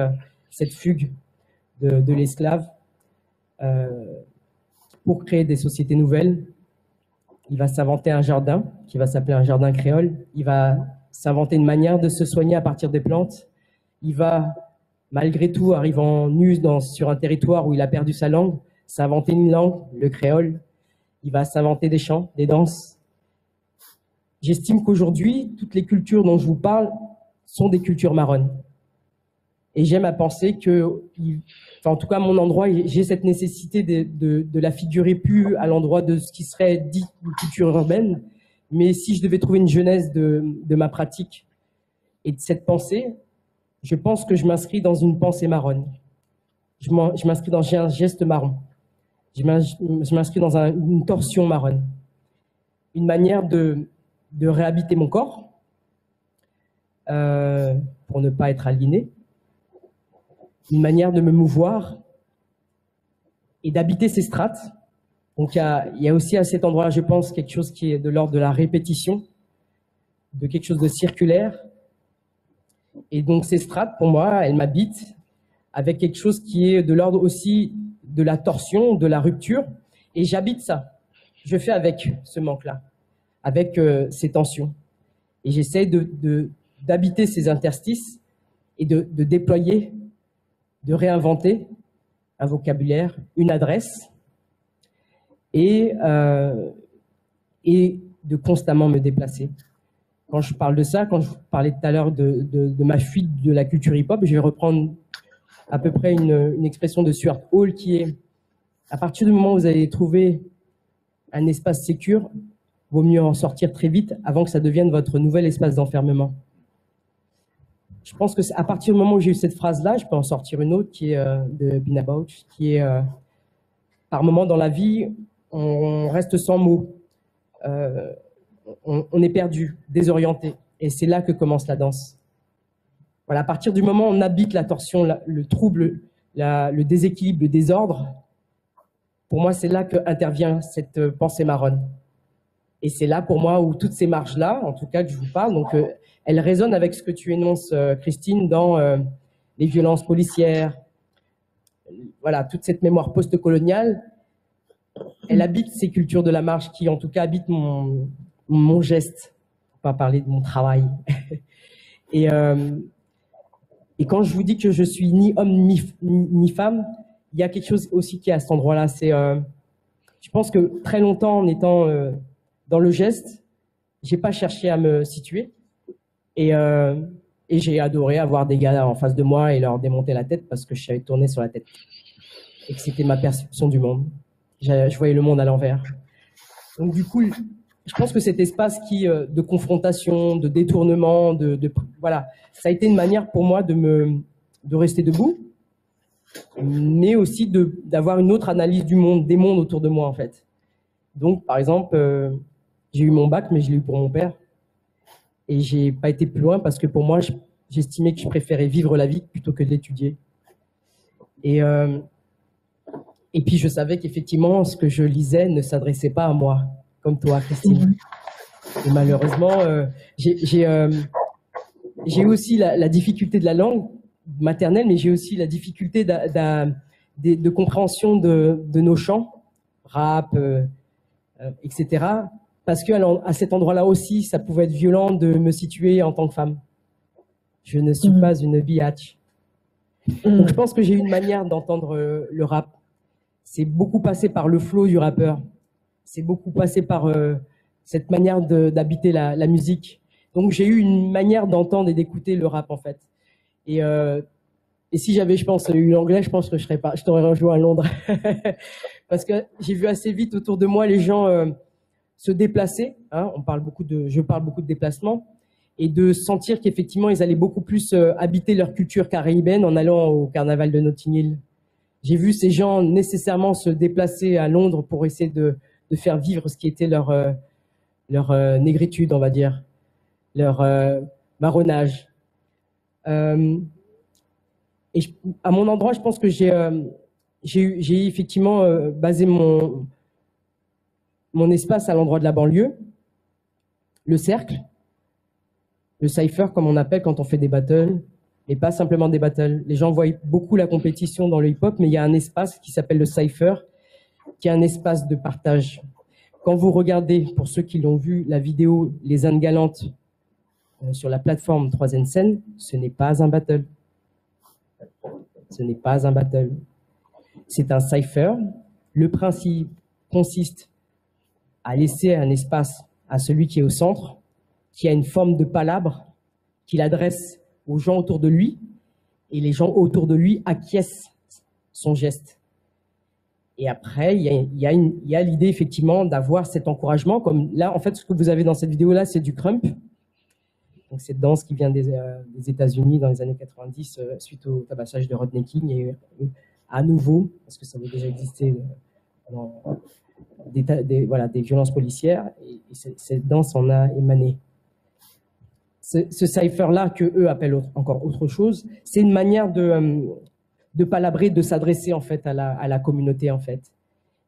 cette fugue de l'esclave pour créer des sociétés nouvelles. Il va s'inventer un jardin qui va s'appeler un jardin créole. Il va s'inventer une manière de se soigner à partir des plantes. Il va, malgré tout, arrivant nu sur un territoire où il a perdu sa langue, s'inventer une langue, le créole. Il va s'inventer des chants, des danses. J'estime qu'aujourd'hui, toutes les cultures dont je vous parle sont des cultures marronnes. Et j'aime à penser que, en tout cas à mon endroit, j'ai cette nécessité de la figurer plus à l'endroit de ce qui serait dit une culture urbaine. Mais si je devais trouver une genèse de ma pratique et de cette pensée, je pense que je m'inscris dans une pensée marronne. Je m'inscris dans un geste marron. Je m'inscris dans une torsion marronne. Une manière de réhabiter mon corps pour ne pas être aliéné. Une manière de me mouvoir et d'habiter ces strates. Donc il y a aussi à cet endroit, je pense, quelque chose qui est de l'ordre de la répétition, de quelque chose de circulaire. Et donc ces strates, pour moi, elles m'habitent avec quelque chose qui est de l'ordre aussi de la torsion, de la rupture. Et j'habite ça. Je fais avec ce manque-là, avec ces tensions. Et j'essaie d'habiter ces interstices et de déployer, de réinventer un vocabulaire, une adresse, et de constamment me déplacer. Quand je parle de ça, quand je vous parlais tout à l'heure de ma fuite de la culture hip-hop, je vais reprendre à peu près une expression de Stuart Hall qui est, à partir du moment où vous allez trouver un espace sécure, vaut mieux en sortir très vite avant que ça devienne votre nouvel espace d'enfermement. Je pense que à partir du moment où j'ai eu cette phrase-là, je peux en sortir une autre qui est de Bina Bauch, qui est par moment dans la vie, on reste sans mots, on est perdu, désorienté, et c'est là que commence la danse. Voilà, à partir du moment où on habite la torsion, le trouble, le déséquilibre, le désordre, pour moi, c'est là qu'intervient cette pensée marronne. Et c'est là, pour moi, où toutes ces marges-là, en tout cas que je vous parle, donc elles résonnent avec ce que tu énonces, Christine, dans les violences policières, voilà, toute cette mémoire post-coloniale, elle habite ces cultures de la marche qui, en tout cas, habitent mon geste, pour pas parler de mon travail. Et quand je vous dis que je suis ni homme ni femme, il y a quelque chose aussi qui est à cet endroit-là. C'est, je pense que très longtemps, en étant dans le geste, j'ai pas cherché à me situer. Et j'ai adoré avoir des gars en face de moi et leur démonter la tête parce que je savais tourner sur la tête. Et que c'était ma perception du monde. Je voyais le monde à l'envers. Donc du coup, je pense que cet espace de confrontation, de détournement, voilà, ça a été une manière pour moi de rester debout, mais aussi d'avoir une autre analyse du monde, des mondes autour de moi, en fait. Donc, par exemple, j'ai eu mon bac, mais je l'ai eu pour mon père. Et j'ai pas été plus loin parce que pour moi, j'estimais que je préférais vivre la vie plutôt que de l'étudier. Et puis, je savais qu'effectivement, ce que je lisais ne s'adressait pas à moi, comme toi, Christine. Et malheureusement, j'ai eu aussi la difficulté de la langue maternelle, mais j'ai aussi la difficulté de compréhension de nos chants, rap, etc. Parce que à cet endroit-là aussi, ça pouvait être violent de me situer en tant que femme. Je ne suis pas une biatch. Donc je pense que j'ai une manière d'entendre le rap. C'est beaucoup passé par le flow du rappeur. C'est beaucoup passé par cette manière d'habiter la musique. Donc j'ai eu une manière d'entendre et d'écouter le rap en fait. Et si j'avais, je pense, eu l'anglais, je pense que je t'aurais rejoint à Londres. Parce que j'ai vu assez vite autour de moi les gens se déplacer. Hein, je parle beaucoup de déplacement. Et de sentir qu'effectivement, ils allaient beaucoup plus habiter leur culture caribéenne en allant au carnaval de Notting Hill. J'ai vu ces gens nécessairement se déplacer à Londres pour essayer de faire vivre ce qui était leur négritude, on va dire, leur marronnage. Et à mon endroit, je pense que j'ai effectivement basé mon espace à l'endroit de la banlieue, le cercle, le cypher comme on appelle quand on fait des battles, mais pas simplement des battles. Les gens voient beaucoup la compétition dans le hip-hop, mais il y a un espace qui s'appelle le cypher, qui est un espace de partage. Quand vous regardez, pour ceux qui l'ont vu, la vidéo Les Indes Galantes sur la plateforme 3N Scène, ce n'est pas un battle. Ce n'est pas un battle. C'est un cypher. Le principe consiste à laisser un espace à celui qui est au centre, qui a une forme de palabre, qu'il adresse aux gens autour de lui, et les gens autour de lui acquiescent son geste. Et après, il y a l'idée effectivement d'avoir cet encouragement, comme là, en fait, ce que vous avez dans cette vidéo-là, c'est du crump. Donc, cette danse qui vient des États-Unis dans les années 90 suite au tabassage de Rodney King et à nouveau, parce que ça avait déjà existé dans des violences policières, et cette danse en a émané. Ce cypher-là, que eux appellent encore autre chose, c'est une manière de palabrer, de s'adresser en fait à la communauté en fait,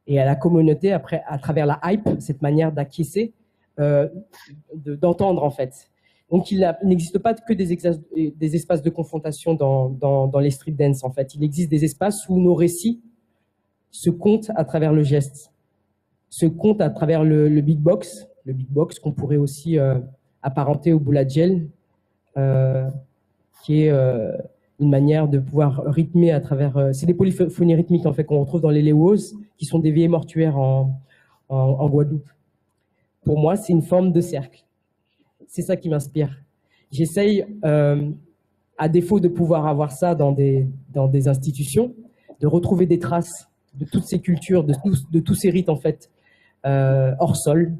et à la communauté après à travers la hype, cette manière d'acquiescer, d'entendre en fait. Donc il n'existe pas que des espaces de confrontation dans les street dance en fait. Il existe des espaces où nos récits se comptent à travers le geste, se comptent à travers le beatbox qu'on pourrait aussi apparenté au bullet gel, qui est une manière de pouvoir rythmer à travers... c'est des polyphonies rythmiques en fait qu'on retrouve dans les lewos, qui sont des vieilles mortuaires en Guadeloupe. Pour moi, c'est une forme de cercle. C'est ça qui m'inspire. J'essaye, à défaut de pouvoir avoir ça dans des institutions, de retrouver des traces de toutes ces cultures, de tous ces rites en fait, hors sol,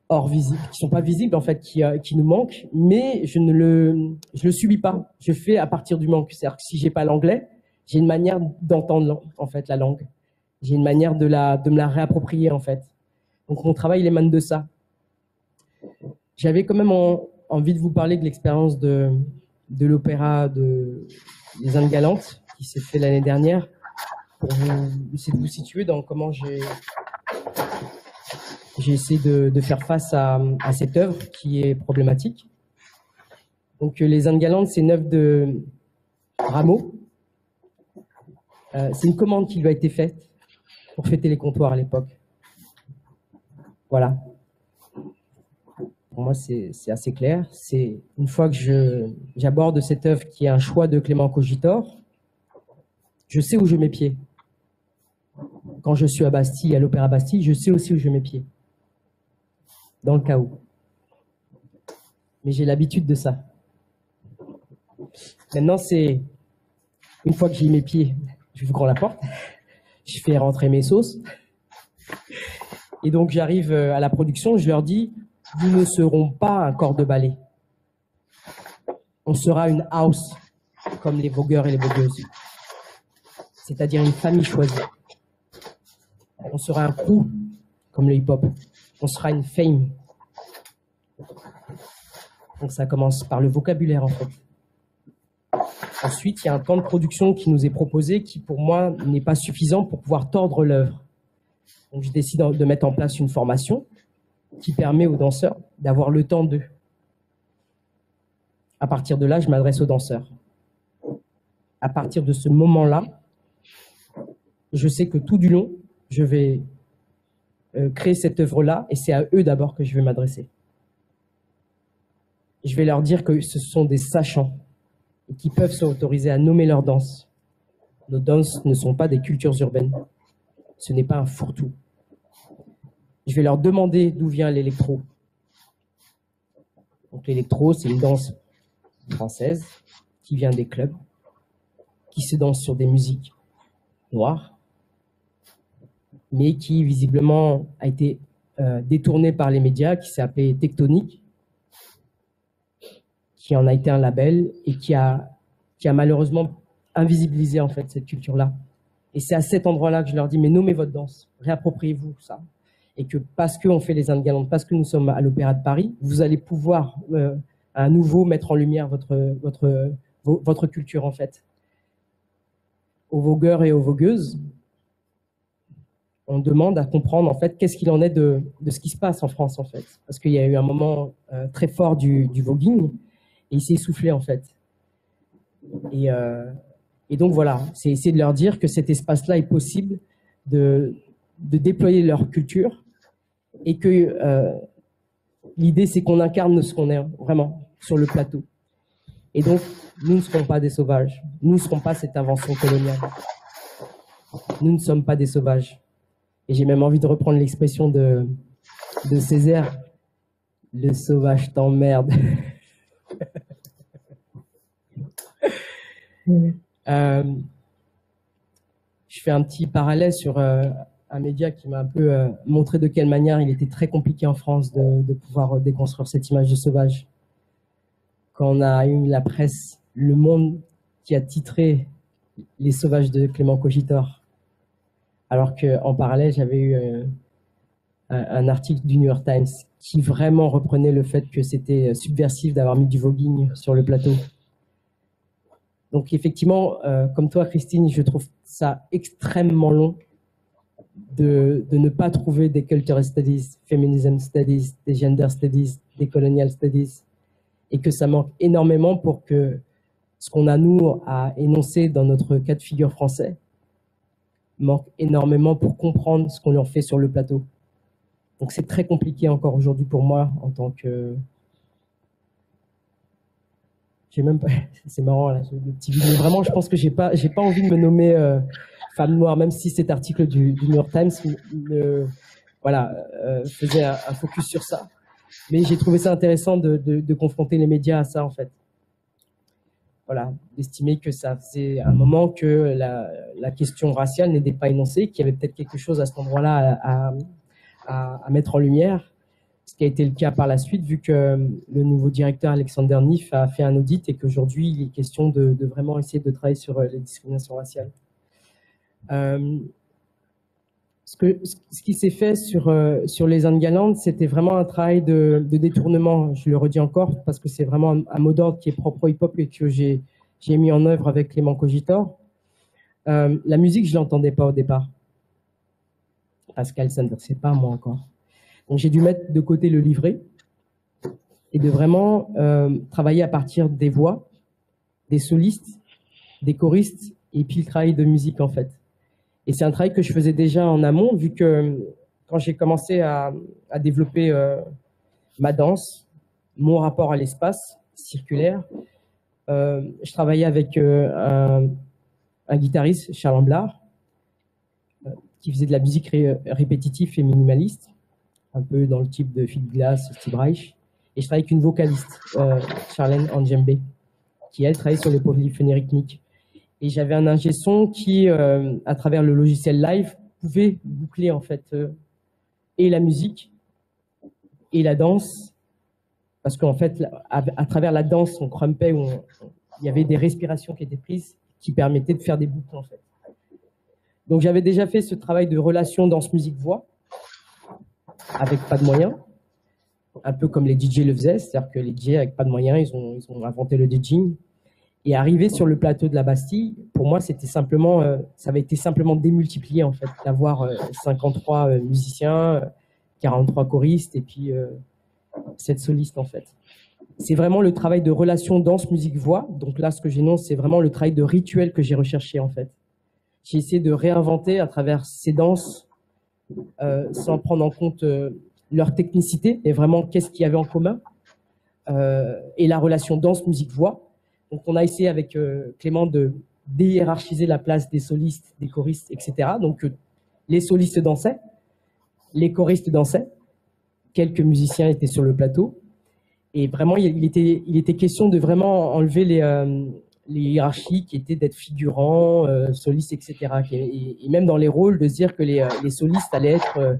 hors visible, qui sont pas visibles en fait, qui nous manquent, mais je le subis pas. Je fais à partir du manque. C'est-à-dire que si j'ai pas l'anglais, j'ai une manière d'entendre en fait la langue. J'ai une manière de me la réapproprier en fait. Donc mon travail il émane de ça. J'avais quand même envie de vous parler de l'expérience de l'opéra des Indes Galantes qui s'est fait l'année dernière pour essayer de vous situer dans comment j'ai essayé de faire face à cette œuvre qui est problématique. Donc, les Indes Galantes, c'est une œuvre de Rameau. C'est une commande qui lui a été faite pour fêter les comptoirs à l'époque. Voilà. Pour moi, c'est assez clair. C'est une fois que j'aborde cette œuvre qui est un choix de Clément Cogitor, je sais où je mets pied. Quand je suis à Bastille, à l'Opéra Bastille, je sais aussi où je mets pied. Dans le chaos. Mais j'ai l'habitude de ça. Maintenant, c'est une fois que j'ai mis mes pieds, je vous prends la porte, je fais rentrer mes sauces, Et donc, j'arrive à la production, je leur dis, nous ne serons pas un corps de ballet. On sera une house, comme les vogueurs et les vogueuses. C'est-à-dire une famille choisie. On sera un crew, comme le hip-hop. On sera une fame. Donc ça commence par le vocabulaire, en fait. Ensuite, il y a un temps de production qui nous est proposé qui, pour moi, n'est pas suffisant pour pouvoir tordre l'œuvre. Donc je décide de mettre en place une formation qui permet aux danseurs d'avoir le temps d'eux. À partir de là, je m'adresse aux danseurs. À partir de ce moment-là, je sais que tout du long, je vais créer cette œuvre-là et c'est à eux d'abord que je vais m'adresser. Je vais leur dire que ce sont des sachants et qui peuvent s'autoriser à nommer leur danse. Nos danses ne sont pas des cultures urbaines. Ce n'est pas un fourre-tout. Je vais leur demander d'où vient l'électro. Donc l'électro, c'est une danse française qui vient des clubs, qui se danse sur des musiques noires, mais qui visiblement a été détournée par les médias, qui s'est appelée Tectonique, qui en a été un label et qui a malheureusement invisibilisé en fait cette culture-là. Et c'est à cet endroit-là que je leur dis, mais nommez votre danse, réappropriez-vous ça. Et que parce qu'on fait les Indes galantes, parce que nous sommes à l'Opéra de Paris, vous allez pouvoir à nouveau mettre en lumière votre culture en fait. Aux vogueurs et aux vogueuses, on demande à comprendre en fait qu'est-ce qu'il en est de ce qui se passe en France en fait. Parce qu'il y a eu un moment très fort du voguing et il s'est essoufflé en fait. Et donc voilà, c'est essayer de leur dire que cet espace-là est possible de déployer leur culture et que l'idée c'est qu'on incarne ce qu'on est vraiment sur le plateau. Et donc, nous ne serons pas des sauvages. Nous ne serons pas cette invention coloniale. Nous ne sommes pas des sauvages. Et j'ai même envie de reprendre l'expression de Césaire. Le sauvage t'emmerde. Je fais un petit parallèle sur un média qui m'a un peu montré de quelle manière il était très compliqué en France de pouvoir déconstruire cette image de sauvage. Quand on a eu la presse, Le Monde, qui a titré « Les sauvages de Clément Cogitor », alors qu'en parallèle, j'avais eu un article du New York Times qui vraiment reprenait le fait que c'était subversif d'avoir mis du voguing sur le plateau. Donc effectivement, comme toi, Christine, je trouve ça extrêmement long de ne pas trouver des cultural studies, feminism studies, des gender studies, des colonial studies, et que ça manque énormément pour que ce qu'on a, nous, à énoncer dans notre cas de figure français manque énormément pour comprendre ce qu'on en fait sur le plateau. Donc c'est très compliqué encore aujourd'hui pour moi en tant que... J'ai même pas... C'est marrant, là, le petit vidéo. Vraiment, je pense que j'ai pas envie de me nommer femme noire, même si cet article du New York Times faisait un focus sur ça. Mais j'ai trouvé ça intéressant de confronter les médias à ça, en fait. Voilà, d'estimer que ça faisait un moment que la question raciale n'était pas énoncée, qu'il y avait peut-être quelque chose à cet endroit-là à mettre en lumière, ce qui a été le cas par la suite, vu que le nouveau directeur Alexander Neff a fait un audit et qu'aujourd'hui, il est question de vraiment essayer de travailler sur les discriminations raciales. Ce qui s'est fait sur les Indes galantes, c'était vraiment un travail de détournement. Je le redis encore parce que c'est vraiment un mot d'ordre qui est propre au hip-hop et que j'ai mis en œuvre avec Clément Cogitor. La musique, je l'entendais pas au départ parce qu'elle ne s'intéressait pas à moi encore. Donc j'ai dû mettre de côté le livret et de vraiment travailler à partir des voix, des solistes, des choristes et puis le travail de musique en fait. Et c'est un travail que je faisais déjà en amont, vu que quand j'ai commencé à développer ma danse, mon rapport à l'espace circulaire, je travaillais avec un guitariste, Charles Amblard, qui faisait de la musique répétitive et minimaliste, un peu dans le type de Phil Glass, Steve Reich. Et je travaillais avec une vocaliste, Charlène Anjembe, qui, elle, travaillait sur les polyphonies rythmiques. Et j'avais un ingé son qui, à travers le logiciel Live, pouvait boucler en fait et la musique et la danse, parce qu'en fait, à travers la danse, on crumpait, il y avait des respirations qui étaient prises qui permettaient de faire des boucles, en fait. Donc, j'avais déjà fait ce travail de relation danse-musique-voix, avec pas de moyens, un peu comme les DJ le faisaient, c'est-à-dire que les DJ, avec pas de moyens, ils ont inventé le DJing. Et arriver sur le plateau de la Bastille, pour moi, c'était simplement, ça avait été simplement démultiplié, en fait, d'avoir 53 musiciens, 43 choristes, et puis 7 solistes, en fait. C'est vraiment le travail de relation danse-musique-voix. Donc là, ce que j'énonce, c'est vraiment le travail de rituel que j'ai recherché, en fait. J'ai essayé de réinventer à travers ces danses, sans prendre en compte leur technicité, et vraiment qu'est-ce qu'il y avait en commun, et la relation danse-musique-voix. Donc on a essayé avec Clément de déhiérarchiser la place des solistes, des choristes, etc. Donc les solistes dansaient, les choristes dansaient, quelques musiciens étaient sur le plateau, et vraiment il était question de vraiment enlever les hiérarchies qui étaient d'être figurants, solistes, etc. Et même dans les rôles, de se dire que les solistes allaient être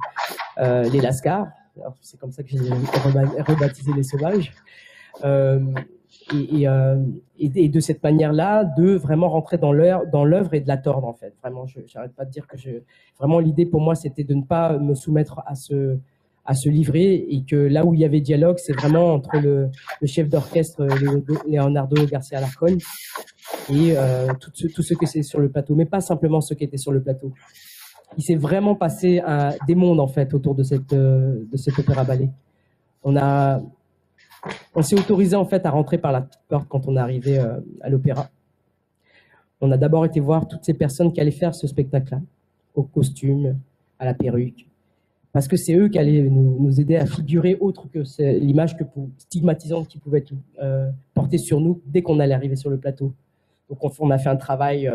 les lascars. C'est comme ça que j'ai rebaptisé les sauvages. Et de cette manière-là, de vraiment rentrer dans l'œuvre et de la tordre, en fait. Vraiment, j'arrête pas de dire que vraiment, l'idée pour moi, c'était de ne pas me soumettre à ce livret, et que là où il y avait dialogue, c'est vraiment entre le chef d'orchestre Leonardo Garcia Alarcón et tout ce que c'est sur le plateau, mais pas simplement ce qui était sur le plateau. Il s'est vraiment passé des mondes, en fait, autour de cet opéra-ballet. On s'est autorisé, en fait, à rentrer par la petite porte quand on est arrivé à l'opéra. On a d'abord été voir toutes ces personnes qui allaient faire ce spectacle-là, au costume, à la perruque, parce que c'est eux qui allaient nous aider à figurer autre que l'image stigmatisante qui pouvait être portée sur nous dès qu'on allait arriver sur le plateau. Donc on a fait un travail,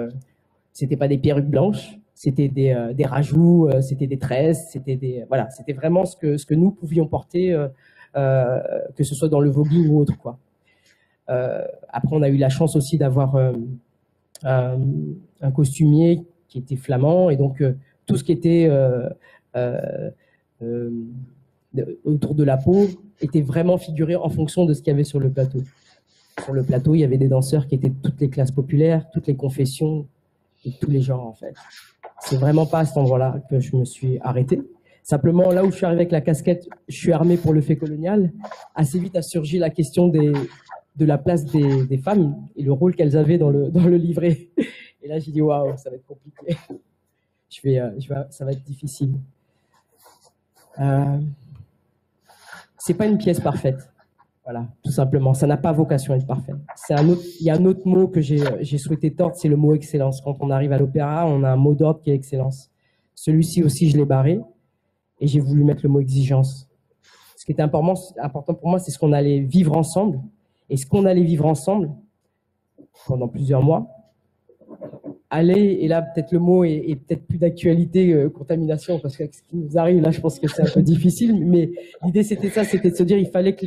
c'était pas des perruques blanches, c'était des rajouts, c'était des tresses, c'était vraiment ce que nous pouvions porter, que ce soit dans le voguing ou autre, quoi. Après, on a eu la chance aussi d'avoir un costumier qui était flamand, et donc tout ce qui était autour de la peau était vraiment figuré en fonction de ce qu'il y avait sur le plateau. Sur le plateau, il y avait des danseurs qui étaient de toutes les classes populaires, toutes les confessions, et tous les genres, en fait. C'est vraiment pas à cet endroit-là que je me suis arrêté. Simplement, là où je suis arrivé avec la casquette, je suis armé pour le fait colonial. Assez vite a surgi la question de la place des femmes et le rôle qu'elles avaient dans le livret. Et là, j'ai dit, waouh, ça va être compliqué. Ça va être difficile. C'est pas une pièce parfaite. Voilà, tout simplement. Ça n'a pas vocation à être parfait. Il y a un autre mot que j'ai souhaité tordre, c'est le mot excellence. Quand on arrive à l'opéra, on a un mot d'ordre qui est excellence. Celui-ci aussi, je l'ai barré. Et j'ai voulu mettre le mot exigence. Ce qui était important pour moi, c'est ce qu'on allait vivre ensemble. Et ce qu'on allait vivre ensemble, pendant plusieurs mois, et là, peut-être le mot est peut-être plus d'actualité, contamination, parce que ce qui nous arrive, là, je pense que c'est un peu difficile. Mais l'idée, c'était ça, c'était de se dire, il fallait que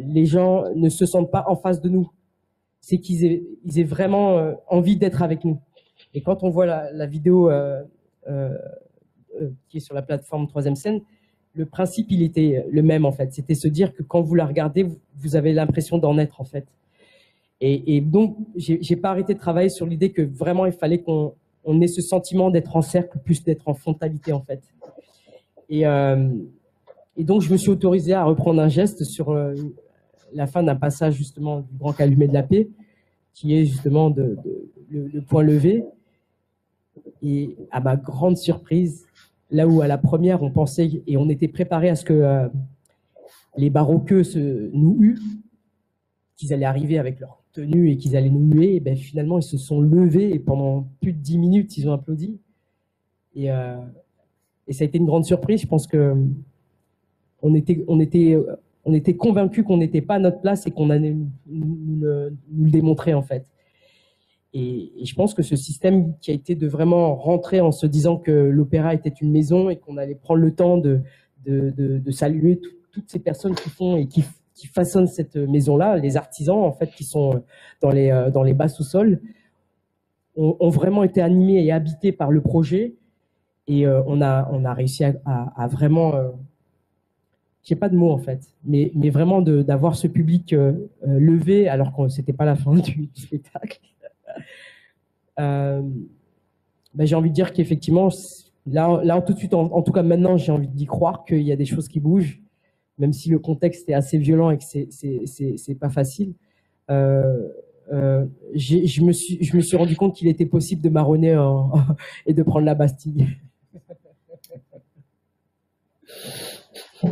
les gens ne se sentent pas en face de nous. C'est qu'ils aient vraiment envie d'être avec nous. Et quand on voit la vidéo qui est sur la plateforme Troisième Scène, le principe, il était le même, en fait. C'était se dire que quand vous la regardez, vous avez l'impression d'en être, en fait. Et donc, j'ai pas arrêté de travailler sur l'idée que vraiment, il fallait qu'on ait ce sentiment d'être en cercle, plus d'être en frontalité, en fait. Et donc, je me suis autorisé à reprendre un geste sur la fin d'un passage, justement, du Grand Calumet de la Paix, qui est justement le point levé. Et à ma grande surprise, là où à la première, on pensait et on était préparé à ce que les baroqueux nous huent, qu'ils allaient arriver avec leur tenue et qu'ils allaient nous huer, et ben finalement, ils se sont levés et pendant plus de 10 minutes, ils ont applaudi. Et ça a été une grande surprise. Je pense que on était convaincus qu'on n'était pas à notre place et qu'on allait nous le démontrer, en fait. Et je pense que ce système qui a été de vraiment rentrer en se disant que l'opéra était une maison et qu'on allait prendre le temps de saluer toutes ces personnes qui font et qui façonnent cette maison-là, les artisans, en fait, qui sont dans les bas sous-sols, ont vraiment été animés et habités par le projet. Et on a réussi à vraiment, j'ai pas de mots en fait, mais vraiment d'avoir ce public levé alors que c'était pas la fin du spectacle. J'ai envie de dire qu'effectivement, là tout de suite, en tout cas maintenant, j'ai envie d'y croire qu'il y a des choses qui bougent, même si le contexte est assez violent et que c'est pas facile. Je me suis rendu compte qu'il était possible de marronner et de prendre la Bastille.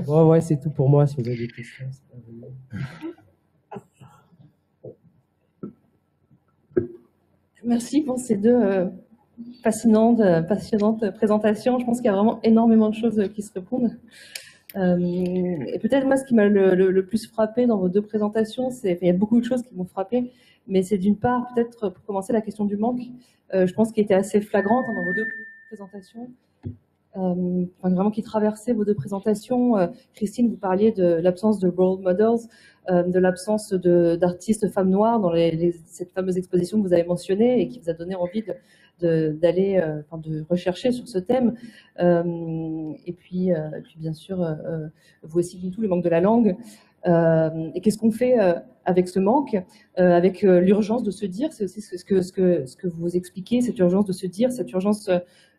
Ouais, c'est tout pour moi si vous avez des questions. Merci pour ces deux passionnantes présentations. Je pense qu'il y a vraiment énormément de choses qui se répondent. Et peut-être moi, ce qui m'a le plus frappé dans vos deux présentations, il y a beaucoup de choses qui m'ont frappé, mais c'est d'une part, peut-être pour commencer, la question du manque. Je pense qu'il était assez flagrante dans vos deux présentations. Vraiment qui traversait vos deux présentations. Christine, vous parliez de l'absence de role models, de l'absence d'artistes femmes noires dans cette fameuse exposition que vous avez mentionnée et qui vous a donné envie d'aller, de rechercher sur ce thème. Et puis bien sûr, vous aussi, tout le manque de la langue. Et qu'est-ce qu'on fait avec ce manque, avec l'urgence de se dire, c'est aussi ce que vous expliquez, cette urgence de se dire, cette urgence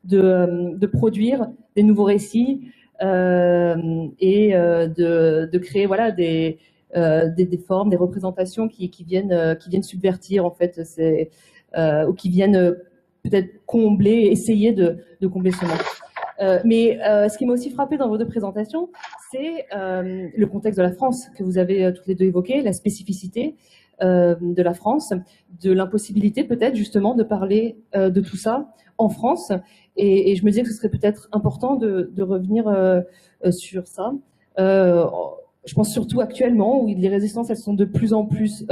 de produire des nouveaux récits et de créer voilà des formes, des représentations qui viennent subvertir en fait ou qui viennent peut-être essayer de combler ce manque. Mais ce qui m'a aussi frappé dans vos deux présentations, c'est le contexte de la France que vous avez toutes les deux évoqué, la spécificité de la France, de l'impossibilité peut-être justement de parler de tout ça en France. Et je me disais que ce serait peut-être important de revenir sur ça. Je pense surtout actuellement où les résistances, elles sont de plus en plus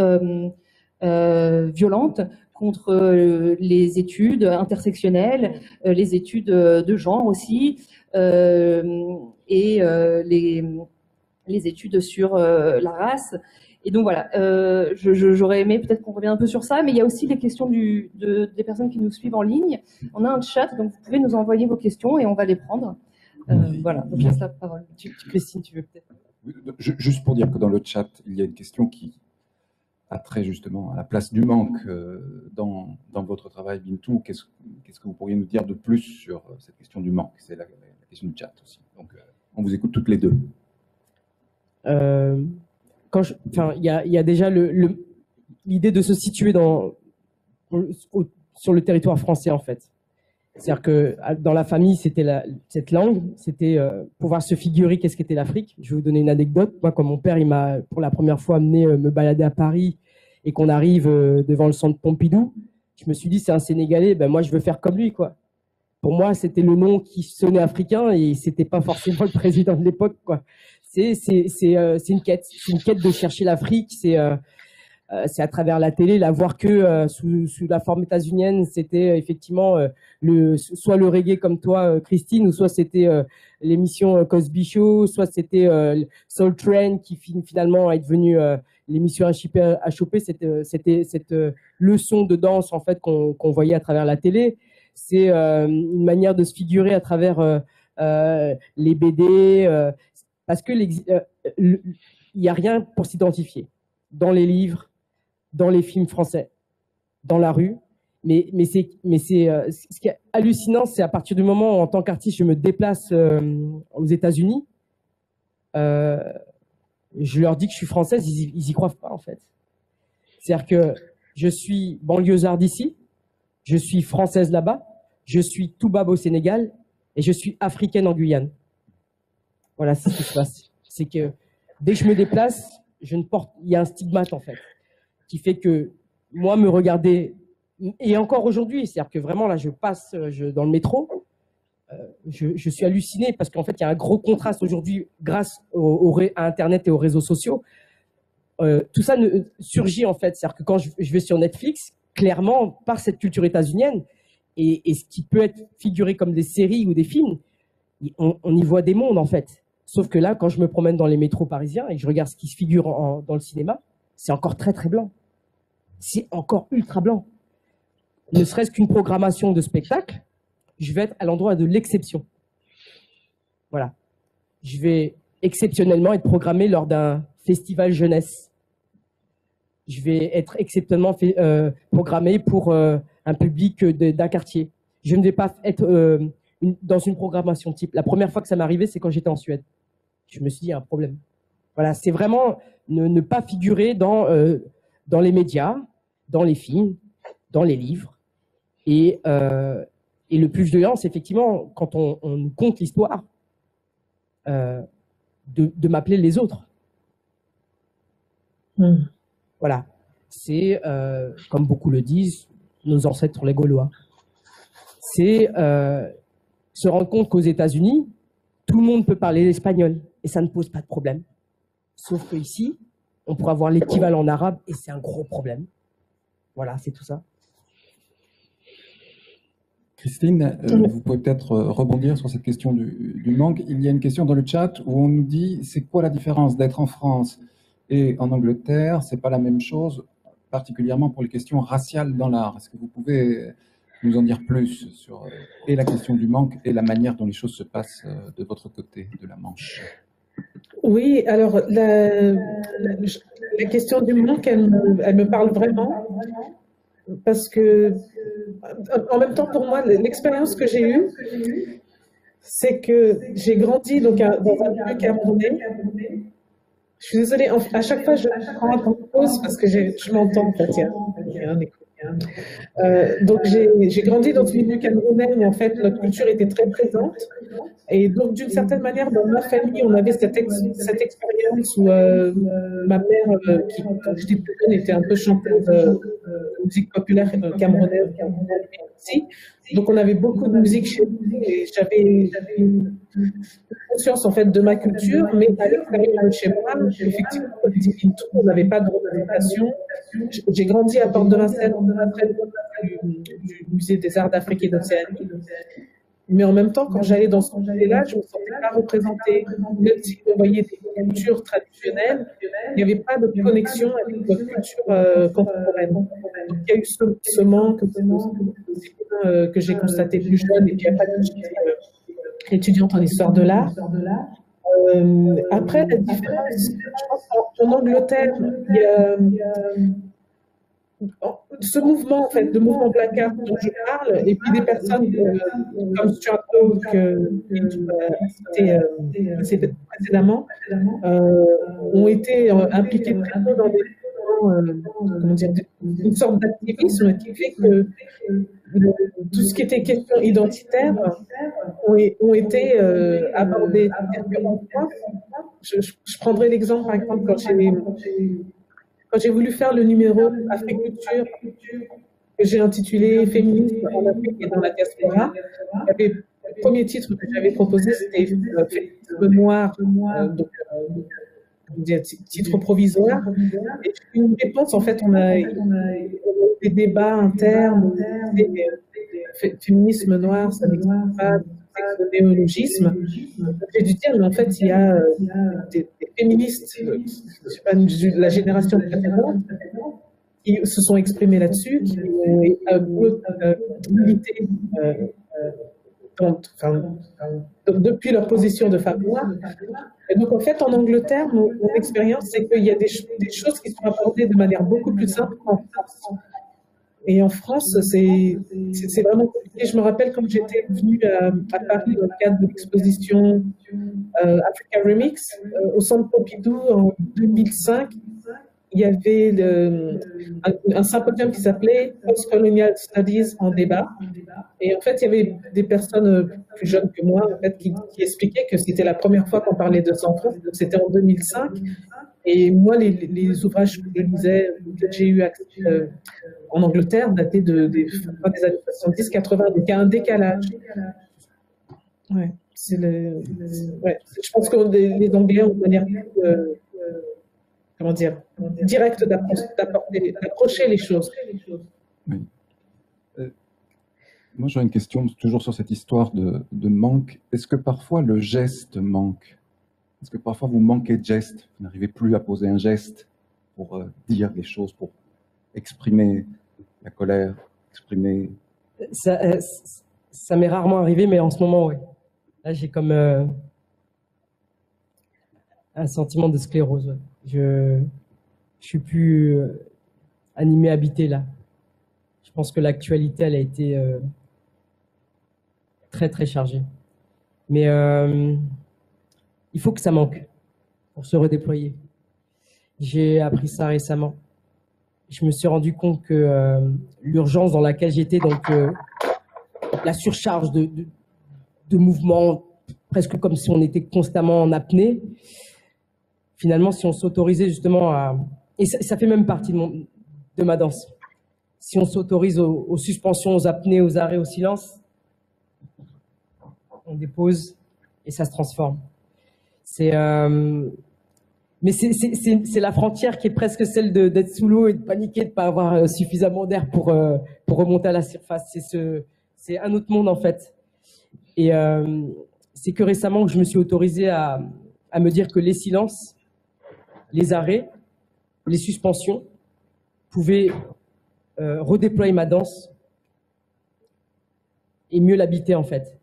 violentes contre les études intersectionnelles, les études de genre aussi, et les études sur la race. Et donc voilà, j'aurais aimé peut-être qu'on revienne un peu sur ça, mais il y a aussi les questions des personnes qui nous suivent en ligne. On a un chat, donc vous pouvez nous envoyer vos questions et on va les prendre. Voilà, donc je laisse la parole. Christine, tu veux peut-être. Juste pour dire que dans le chat, il y a une question qui a trait justement à la place du manque dans votre travail, Bintou. Qu'est-ce que vous pourriez nous dire de plus sur cette question du manque? C'est la question du chat aussi. Donc, on vous écoute toutes les deux. Il y a déjà l'idée de se situer sur le territoire français, en fait. C'est-à-dire que dans la famille, c'était cette langue, c'était pouvoir se figurer qu'est-ce qu'était l'Afrique. Je vais vous donner une anecdote. Moi, quand mon père, il m'a pour la première fois amené me balader à Paris et qu'on arrive devant le centre Pompidou, je me suis dit, c'est un Sénégalais, ben moi, je veux faire comme lui, quoi. Pour moi, c'était le nom qui sonnait africain et c'était pas forcément le président de l'époque, quoi. C'est une quête de chercher l'Afrique. C'est à travers la télé, la voir que sous la forme états-unienne, c'était effectivement soit le reggae comme toi, Christine, ou soit c'était l'émission Cosby Show, soit c'était Soul Train qui finalement est devenue l'émission à choper. C'était cette leçon de danse en fait qu'on voyait à travers la télé. C'est une manière de se figurer à travers les BD, parce que il n'y a rien pour s'identifier dans les livres, dans les films français, dans la rue. Mais ce qui est hallucinant, c'est à partir du moment où, en tant qu'artiste, je me déplace aux États-Unis, je leur dis que je suis française, ils y croient pas, en fait. C'est-à-dire que je suis banlieusard d'ici, je suis française là-bas, je suis toubab au Sénégal et je suis africaine en Guyane. Voilà, c'est ce qui se passe. C'est que dès que je me déplace, il y a un stigmate, en fait, qui fait que moi, me regarder, et encore aujourd'hui, c'est-à-dire que vraiment, là, je passe dans le métro, je suis halluciné parce qu'en fait, il y a un gros contraste aujourd'hui grâce à Internet et aux réseaux sociaux. Tout ça surgit, en fait. C'est-à-dire que quand je vais sur Netflix, clairement, par cette culture états-unienne, et ce qui peut être figuré comme des séries ou des films, on y voit des mondes, en fait. Sauf que là, quand je me promène dans les métros parisiens et que je regarde ce qui se figure dans le cinéma, c'est encore très, très blanc. C'est encore ultra blanc. Ne serait-ce qu'une programmation de spectacle. je vais être à l'endroit de l'exception. Voilà. Je vais exceptionnellement être programmé lors d'un festival jeunesse. Je vais être exceptionnellement programmé pour un public d'un quartier. Je ne vais pas être dans une programmation type. La première fois que ça m'est arrivé, c'est quand j'étais en Suède. Je me suis dit, il y a un problème. Voilà, c'est vraiment ne pas figurer dans les médias, dans les films, dans les livres. Et le plus violent, c'est effectivement, quand on nous conte l'histoire, de m'appeler les autres. Voilà. C'est, comme beaucoup le disent, nos ancêtres les Gaulois. C'est se rendre compte qu'aux États-Unis, tout le monde peut parler l'espagnol et ça ne pose pas de problème. Sauf qu'ici, on pourra avoir l'équivalent en arabe et c'est un gros problème. Voilà, c'est tout ça. Christine, vous pouvez peut-être rebondir sur cette question du manque. Il y a une question dans le chat où on nous dit c'est quoi la différence d'être en France et en Angleterre? C'est pas la même chose, particulièrement pour les questions raciales dans l'art. Est-ce que vous pouvez nous en dire plus sur et la question du manque et la manière dont les choses se passent de votre côté de la Manche? Oui, alors la question du manque, elle me parle vraiment. Parce que, en même temps, pour moi, l'expérience que j'ai eue, c'est que j'ai grandi donc, dans un milieu camerounais. Je suis désolée, à chaque fois, je prends un temps de pause parce que je m'entends, en fait, il y a un écho. Donc, j'ai grandi dans ce milieu camerounais où, en fait, notre culture était très présente. Et donc, d'une certaine manière, dans ma famille, on avait cette expérience où ma mère, qui, quand j'étais plus jeune, était un peu chanteuse de musique populaire camerounaise aussi. Donc, on avait beaucoup de musique chez nous et j'avais conscience, en fait, de ma culture, mais à l'extérieur de chez moi, effectivement, comme dit Bintou, on n'avait pas de représentation. J'ai grandi à Porte de Vincennes, près du Musée des Arts d'Afrique et d'Océanie. Mais en même temps, quand j'allais dans ce musée-là, je ne me sentais pas représentée. Même si on voyait des cultures traditionnelles, il n'y avait pas de connexion avec notre culture contemporaine. Donc, il y a eu ce manque que j'ai constaté plus jeune, et puis après, j'étais étudiante en histoire de l'art. Après, la différence, je pense qu'en Angleterre, il y a ce mouvement, en fait, de mouvement Black Art dont je parle, et puis des personnes comme Stuart Hall, que cité précédemment, ont été impliqués très peu dans des comment dire, une sorte d'activisme qui fait que tout ce qui était question identitaire ont été abordés. En France, je prendrai l'exemple, par exemple, quand j'ai voulu faire le numéro Africulture, que j'ai intitulé Féminisme en Afrique et dans la diaspora, le premier titre que j'avais proposé, c'était Féminisme noir, donc titre provisoire. Et une réponse, en fait, on a des débats internes, féminisme noir, ça n'existe pas, c'est le néologisme. J'ai dû dire, mais en fait, il y a des féministes, je sais pas, la génération précédente, qui se sont exprimés là-dessus, qui ont milité depuis leur position de femme noire. Et donc, en fait, en Angleterre, mon expérience, c'est qu'il y a des choses qui sont abordées de manière beaucoup plus simple qu'en France. Et en France, c'est vraiment compliqué. Je me rappelle quand j'étais venue à Paris dans le cadre de l'exposition Africa Remix, au Centre Pompidou en 2005, il y avait un symposium qui s'appelait Post-Colonial Studies en débat. Et en fait, il y avait des personnes plus jeunes que moi en fait, qui expliquaient que c'était la première fois qu'on parlait de ça en France. Donc, c'était en 2005. Et moi, les ouvrages que je lisais, que j'ai eu accès en Angleterre, dataient des années 70-80. Donc, il y a un décalage. Ouais, ouais, je pense que les Anglais ont une manière comment dire, directe d'approcher les choses. Oui. Moi, j'aurais une question toujours sur cette histoire de manque. Est-ce que parfois le geste manque? Est-ce que parfois vous manquez de geste? Vous n'arrivez plus à poser un geste pour dire les choses, pour exprimer la colère, exprimer... Ça m'est rarement arrivé, mais en ce moment, ouais. Là, j'ai comme un sentiment de sclérose. Ouais. Je suis plus animé, habité là. Je pense que l'actualité, elle a été très, très chargée. Mais il faut que ça manque pour se redéployer. J'ai appris ça récemment. Je me suis rendu compte que l'urgence dans laquelle j'étais, donc la surcharge de mouvements, presque comme si on était constamment en apnée, finalement, si on s'autorisait justement à... Et ça fait même partie de ma danse. Si on s'autorise aux suspensions, aux apnées, aux arrêts, au silence, on dépose et ça se transforme. Mais c'est la frontière qui est presque celle d'être sous l'eau et de paniquer, de ne pas avoir suffisamment d'air pour remonter à la surface. C'est un autre monde en fait. Et c'est que récemment que je me suis autorisé à me dire que les silences, les arrêts, les suspensions pouvaient redéployer ma danse et mieux l'habiter en fait.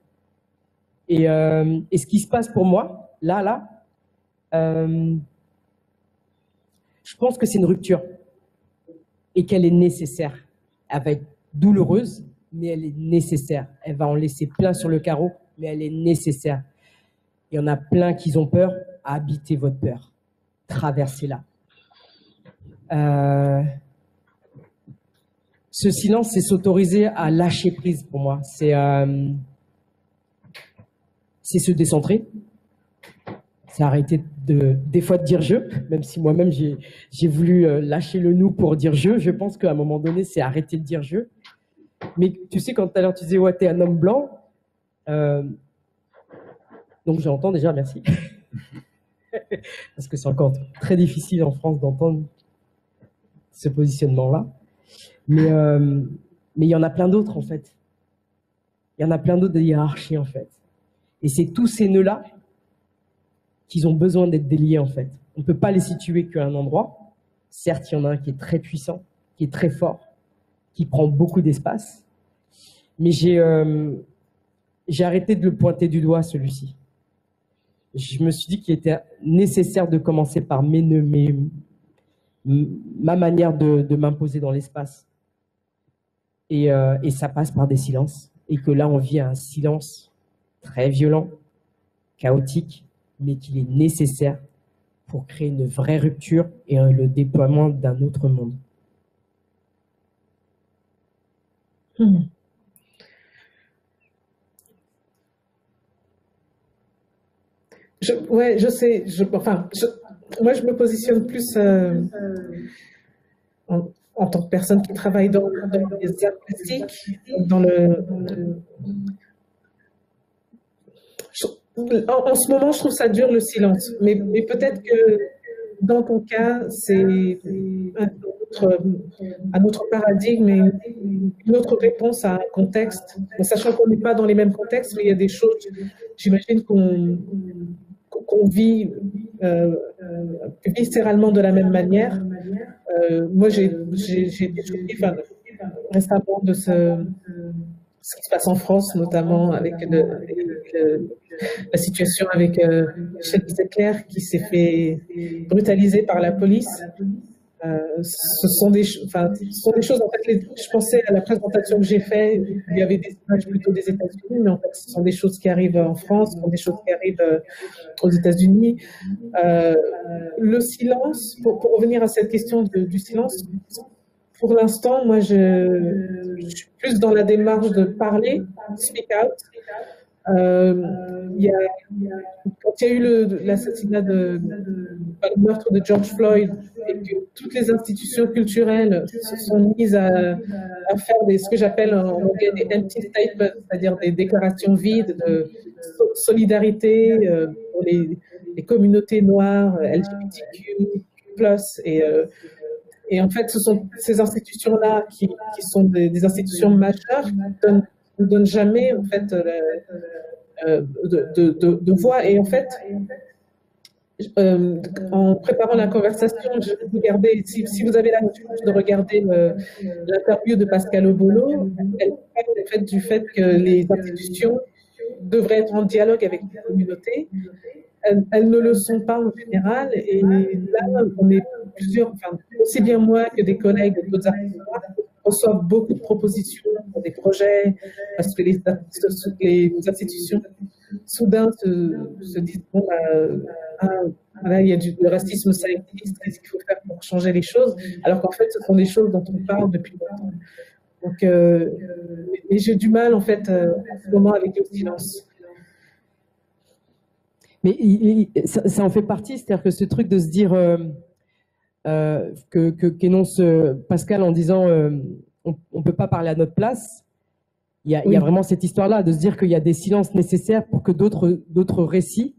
Et ce qui se passe pour moi, là, je pense que c'est une rupture et qu'elle est nécessaire. Elle va être douloureuse, mais elle est nécessaire. Elle va en laisser plein sur le carreau, mais elle est nécessaire. Il y en a plein qui ont peur. Habitez votre peur. Traversez-la. Ce silence, c'est s'autoriser à lâcher prise pour moi. C'est se décentrer. C'est arrêter des fois de dire je, même si moi-même j'ai voulu lâcher le nous pour dire je. Je pense qu'à un moment donné, c'est arrêter de dire je. Mais tu sais, quand tout à l'heure tu disais ouais, t'es un homme blanc, donc j'entends déjà, merci. Parce que c'est encore très difficile en France d'entendre ce positionnement-là. Mais il y en a plein d'autres en fait. Il y en a plein d'autres de hiérarchies en fait. Et c'est tous ces nœuds-là qu'ils ont besoin d'être déliés en fait. On ne peut pas les situer qu'à un endroit. Certes, il y en a un qui est très puissant, qui est très fort, qui prend beaucoup d'espace. Mais j'ai arrêté de le pointer du doigt, celui-ci. Je me suis dit qu'il était nécessaire de commencer par ma manière de m'imposer dans l'espace. Et ça passe par des silences. Et que là, on vit un silence très violent, chaotique, mais qu'il est nécessaire pour créer une vraie rupture et le déploiement d'un autre monde. Ouais, je sais. Moi, je me positionne plus en tant que personne qui travaille dans les arts plastiques, en ce moment, je trouve ça dur le silence, mais peut-être que dans ton cas, c'est un autre paradigme et une autre réponse à un contexte. En sachant qu'on n'est pas dans les mêmes contextes, mais il y a des choses, j'imagine qu'on vit viscéralement de la même manière. Moi, j'ai été choquée récemment de ce qui se passe en France, notamment avec la situation avec Michel Zecler qui s'est fait brutaliser par la police. Ce sont des choses, en fait, je pensais à la présentation que j'ai faite, il y avait des images plutôt des États-Unis, mais en fait, ce sont des choses qui arrivent en France, ce sont des choses qui arrivent aux États-Unis. Le silence, pour revenir à cette question du silence, pour l'instant, moi, je suis plus dans la démarche de parler, speak out. Quand il y a eu l'assassinat le meurtre de George Floyd et que toutes les institutions culturelles se sont mises à faire ce que j'appelle en anglais des empty statements, c'est-à-dire des déclarations vides de solidarité pour les communautés noires, LGBTQ+, et en fait, ce sont ces institutions-là qui sont des institutions majeures qui ne donnent jamais en fait de voix. Et en fait, en préparant la conversation, je regardais, si vous avez la chance de regarder l'interview de Pascal Obolo, elle fait du fait que les institutions devraient être en dialogue avec les communautés. Elles ne le sont pas en général. Et là, on est plusieurs, enfin, aussi bien moi que des collègues d'autres artistes reçoivent beaucoup de propositions pour des projets, parce que les institutions soudain se disent bon, voilà, il y a le racisme, ça existe, qu'est-ce qu'il faut faire pour changer les choses, alors qu'en fait, ce sont des choses dont on parle depuis longtemps. Donc, mais j'ai du mal, en fait, en ce moment avec le silence. Mais ça en fait partie, c'est-à-dire que ce truc de se dire qu'énonce Pascal en disant on ne peut pas parler à notre place, il y a vraiment cette histoire-là de se dire qu'il y a des silences nécessaires pour que d'autres récits,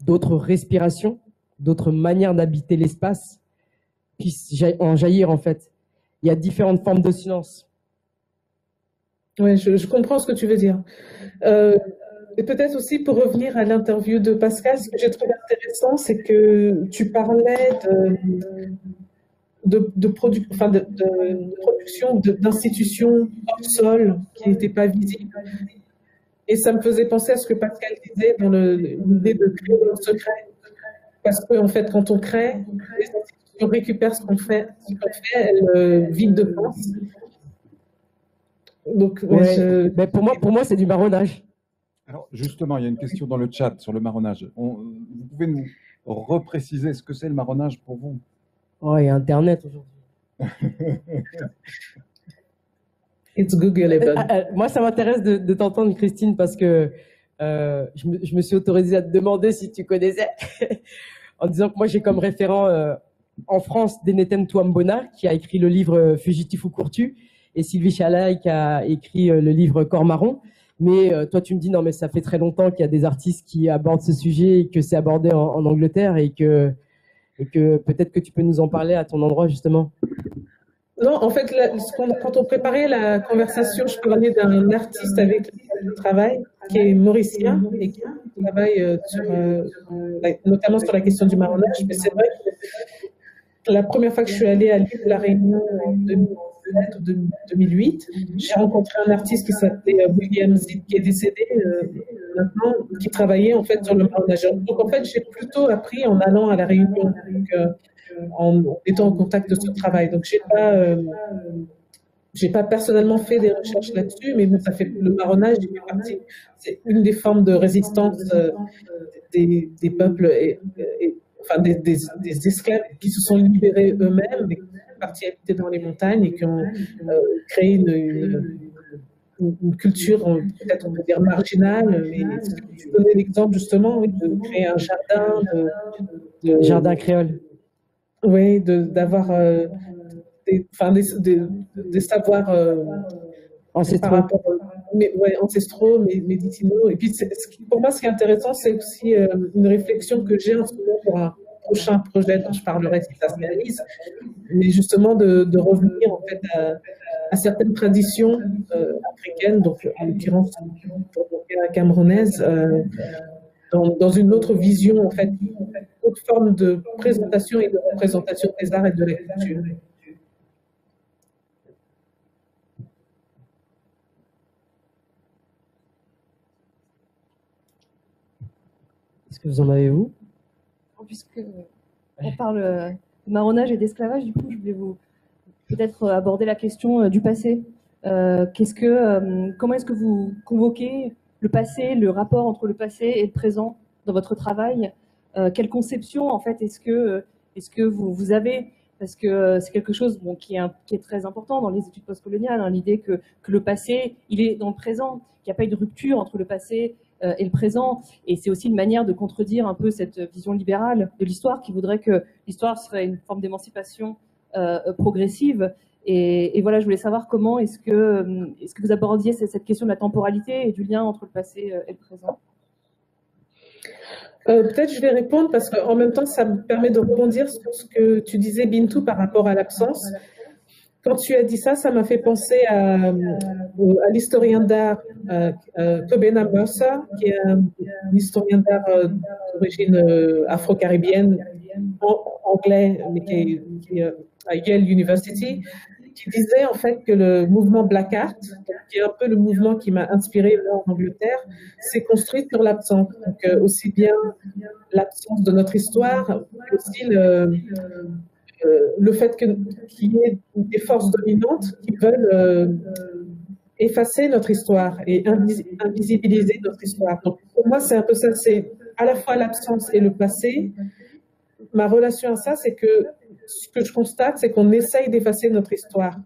d'autres respirations, d'autres manières d'habiter l'espace puissent en jaillir en fait. Il y a différentes formes de silence. Oui, je comprends ce que tu veux dire. Et peut-être aussi pour revenir à l'interview de Pascal, ce que j'ai trouvé intéressant, c'est que tu parlais de production d'institutions hors sol qui n'étaient pas visibles. Et ça me faisait penser à ce que Pascal disait dans l'idée de créer dans le secret. Parce qu'en fait, quand on crée, les institutions récupèrent ce qu'on fait, elles vident de pense. Donc, mais pour moi, c'est du marronnage. Alors, justement, il y a une question dans le chat sur le marronnage. Vous pouvez nous repréciser ce que c'est le marronnage pour vous? Oh, il y a Internet aujourd'hui. It's Googleable. Moi, ça m'intéresse de t'entendre, Christine, parce que je me suis autorisée à te demander si tu connaissais, en disant que moi, j'ai comme référent en France Denetem Touambona, qui a écrit le livre Fugitif ou Courtu, et Sylvie Chalaï, qui a écrit le livre Corps marron. Mais toi, tu me dis, non, mais ça fait très longtemps qu'il y a des artistes qui abordent ce sujet et que c'est abordé en Angleterre et que peut-être que tu peux nous en parler à ton endroit, justement. Non, en fait, quand on préparait la conversation, je parlais d'un artiste avec qui je travaille, qui est mauricien et qui travaille notamment sur la question du marronnage. Mais c'est vrai que la première fois que je suis allée à l'île de la Réunion en 2008, j'ai rencontré un artiste qui s'appelait William Zip, qui est décédé maintenant, qui travaillait en fait sur le marronnage. Donc en fait, j'ai plutôt appris en allant à la Réunion, en étant en contact de ce travail. Donc j'ai pas personnellement fait des recherches là-dessus, mais bon, ça fait le marronnage, c'est une des formes de résistance des peuples enfin des esclaves qui se sont libérés eux-mêmes, mais qui sont partis habiter dans les montagnes et qui ont créé une culture, peut-être on peut dire marginale, mais tu donnais l'exemple justement, oui, de créer un jardin, jardin créole. Oui, d'avoir des savoirs ancestraux, ancestraux, médicinaux. Et puis, pour moi, ce qui est intéressant, c'est aussi une réflexion que j'ai en ce moment pour un prochain projet dont je parlerai si ça se réalise, mais justement de revenir en fait à certaines traditions africaines, donc en l'occurrence camerounaise, dans une autre vision, en fait, une autre forme de présentation et de représentation des arts et de la culture. Est-ce que vous en avez, vous? Puisque on parle de marronnage et d'esclavage, du coup, je voulais vous peut-être aborder la question du passé. Comment est-ce que vous convoquez le passé, le rapport entre le passé et le présent dans votre travail? Quelle conception, en fait, est-ce que vous avez? Parce que c'est quelque chose qui est très important dans les études postcoloniales, hein, l'idée que le passé, il est dans le présent, qu'il n'y a pas eu de rupture entre le passé et le présent. Et c'est aussi une manière de contredire un peu cette vision libérale de l'histoire qui voudrait que l'histoire serait une forme d'émancipation progressive. Et voilà, je voulais savoir comment est-ce que vous abordiez cette question de la temporalité et du lien entre le passé et le présent. Peut-être je vais répondre parce qu'en même temps, ça me permet de rebondir sur ce que tu disais, Bintou, par rapport à l'absence. Quand tu as dit ça, ça m'a fait penser à l'historien d'art Kobena Mercer, qui est un historien d'art d'origine afro-caribéenne, anglais, mais qui est à Yale University, qui disait en fait que le mouvement Black Art, qui est un peu le mouvement qui m'a inspiré là en Angleterre, c'est construit sur l'absence. Donc, aussi bien l'absence de notre histoire, mais aussi le fait qu'il y ait des forces dominantes qui veulent effacer notre histoire et invisibiliser notre histoire. Donc, pour moi, c'est un peu ça, c'est à la fois l'absence et le passé. Ma relation à ça, c'est que ce que je constate, c'est qu'on essaye d'effacer notre histoire.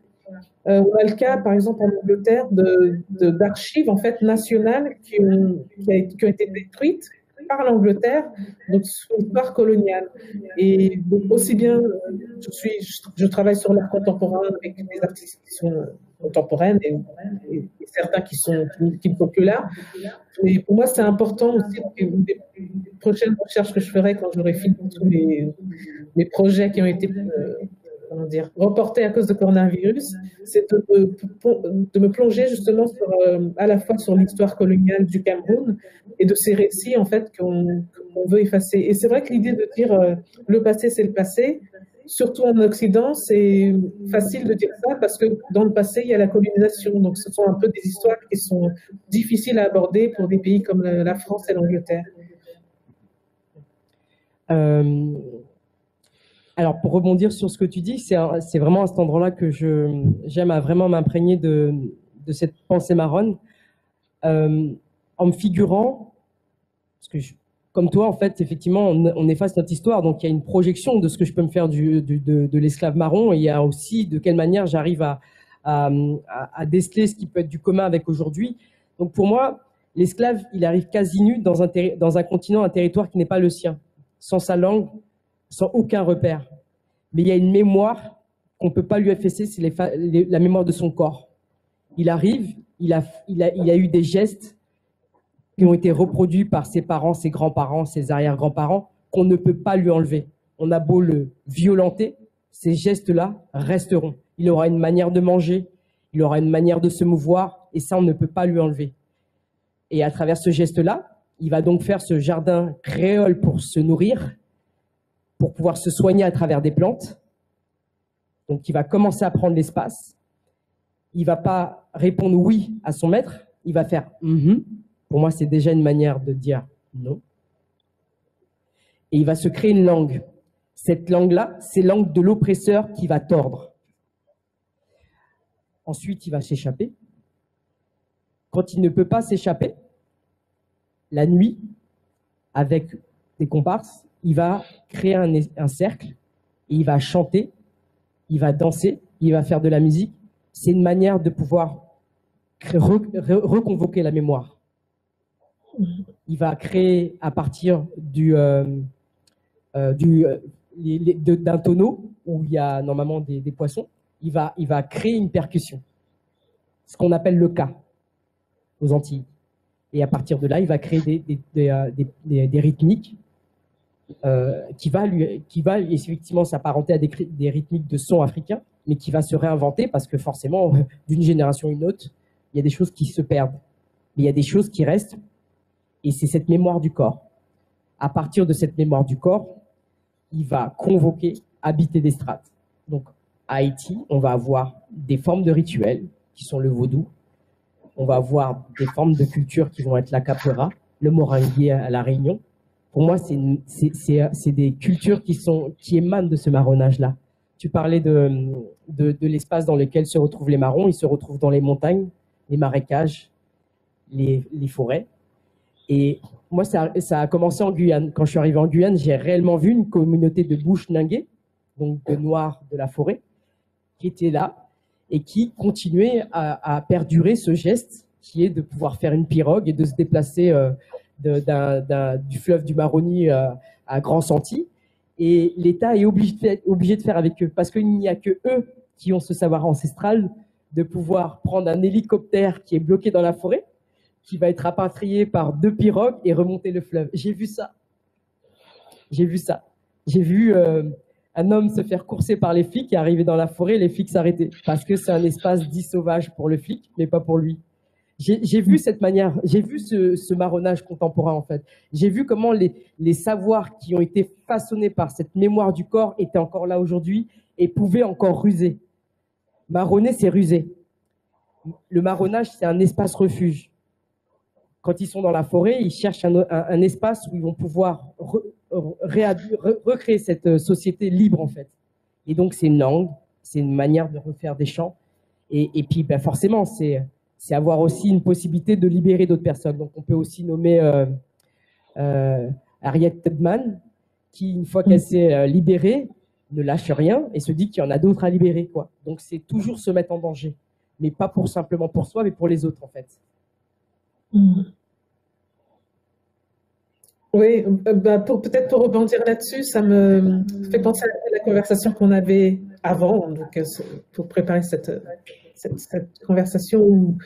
On a le cas, par exemple, en Angleterre, d'archives en fait nationales qui ont été détruites par l'Angleterre, donc sous l'histoire coloniale. Et donc, aussi bien, je travaille sur l'art contemporain avec des artistes qui sont contemporaines et certains qui ne sont plus là. Mais pour moi, c'est important aussi, une des prochaines recherches que je ferai quand j'aurai fini tous mes projets qui ont été reportés à cause de coronavirus, c'est de me plonger justement à la fois sur l'histoire coloniale du Cameroun et de ces récits en fait qu'on veut effacer. Et c'est vrai que l'idée de dire le passé, c'est le passé, surtout en Occident, c'est facile de dire ça parce que dans le passé, il y a la colonisation. Donc, ce sont un peu des histoires qui sont difficiles à aborder pour des pays comme la France et l'Angleterre. Alors, pour rebondir sur ce que tu dis, c'est vraiment à cet endroit-là que j'aime à vraiment m'imprégner de cette pensée marronne, en me figurant, parce que comme toi, en fait, effectivement, on efface notre histoire, donc il y a une projection de ce que je peux me faire de l'esclave marron, et il y a aussi de quelle manière j'arrive à déceler ce qui peut être du commun avec aujourd'hui. Donc pour moi, l'esclave, il arrive quasi nu dans un continent, un territoire qui n'est pas le sien, sans sa langue, sans aucun repère. Mais il y a une mémoire qu'on ne peut pas lui effacer, c'est la mémoire de son corps. Il arrive, il a eu des gestes qui ont été reproduits par ses parents, ses grands-parents, ses arrière-grands-parents, qu'on ne peut pas lui enlever. On a beau le violenter, ces gestes-là resteront. Il aura une manière de manger, il aura une manière de se mouvoir, et ça, on ne peut pas lui enlever. Et à travers ce geste-là, il va donc faire ce jardin créole pour se nourrir, pour pouvoir se soigner à travers des plantes. Donc, il va commencer à prendre l'espace. Il ne va pas répondre oui à son maître, il va faire Pour moi, c'est déjà une manière de dire non. Et il va se créer une langue. Cette langue-là, c'est la langue de l'oppresseur qui va tordre. Ensuite, il va s'échapper. Quand il ne peut pas s'échapper, la nuit, avec des comparses, il va créer un cercle, et il va chanter, il va danser, il va faire de la musique. C'est une manière de pouvoir reconvoquer la mémoire. Il va créer à partir d'un tonneau où il y a normalement des poissons, il va créer une percussion, ce qu'on appelle le ka aux Antilles. Et à partir de là, il va créer des rythmiques qui va effectivement s'apparenter à des rythmiques de son africain, mais qui va se réinventer parce que forcément, d'une génération à une autre, il y a des choses qui se perdent. Mais il y a des choses qui restent, et c'est cette mémoire du corps. À partir de cette mémoire du corps, il va convoquer, habiter des strates. Donc, à Haïti, on va avoir des formes de rituels qui sont le vaudou. On va avoir des formes de culture qui vont être la capoeira, le moringué à la Réunion. Pour moi, c'est des cultures qui émanent de ce marronnage-là. Tu parlais de l'espace dans lequel se retrouvent les marrons. Ils se retrouvent dans les montagnes, les marécages, les forêts. Et moi, ça a commencé en Guyane. Quand je suis arrivé en Guyane, j'ai réellement vu une communauté de Bushnangé, donc de Noirs de la forêt, qui était là et qui continuait à perdurer ce geste qui est de pouvoir faire une pirogue et de se déplacer du fleuve du Maroni à Grand Santi. Et l'État est obligé de faire avec eux, parce qu'il n'y a que eux qui ont ce savoir ancestral de pouvoir prendre un hélicoptère qui est bloqué dans la forêt, qui va être rapatrié par 2 pirogues et remonter le fleuve. J'ai vu ça. J'ai vu un homme se faire courser par les flics et arriver dans la forêt, les flics s'arrêter, parce que c'est un espace dit sauvage pour le flic, mais pas pour lui. J'ai vu cette manière, j'ai vu ce marronnage contemporain en fait. J'ai vu comment les savoirs qui ont été façonnés par cette mémoire du corps étaient encore là aujourd'hui et pouvaient encore ruser. Marronner, c'est ruser. Le marronnage, c'est un espace refuge. Quand ils sont dans la forêt, ils cherchent un espace où ils vont pouvoir recréer cette société libre, en fait. Et donc, c'est une langue, c'est une manière de refaire des chants. Et puis, ben, forcément, c'est avoir aussi une possibilité de libérer d'autres personnes. Donc, on peut aussi nommer Harriet Tubman, qui, une fois qu'elle s'est libérée, ne lâche rien et se dit qu'il y en a d'autres à libérer, quoi. Donc, c'est toujours se mettre en danger. Mais pas simplement pour soi, mais pour les autres, en fait. Oui, bah peut-être pour rebondir là-dessus, ça me fait penser à la conversation qu'on avait avant, donc, pour préparer cette conversation où,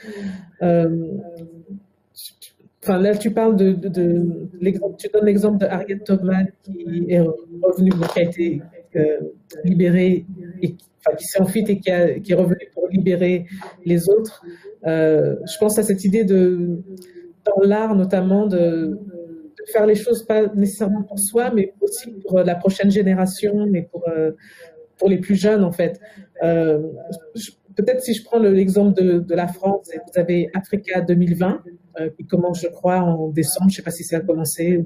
enfin là tu parles de l'exemple, tu donnes l'exemple de Harriet Tubman qui est revenue, qui a été libérée et qui s'est enfuite et qui est revenue pour libérer les autres. Je pense à cette idée dans l'art notamment de faire les choses pas nécessairement pour soi, mais aussi pour la prochaine génération, mais pour les plus jeunes en fait. Peut-être si je prends l'exemple de la France, vous avez Africa 2020 qui commence, je crois, en décembre. Je ne sais pas si ça a commencé.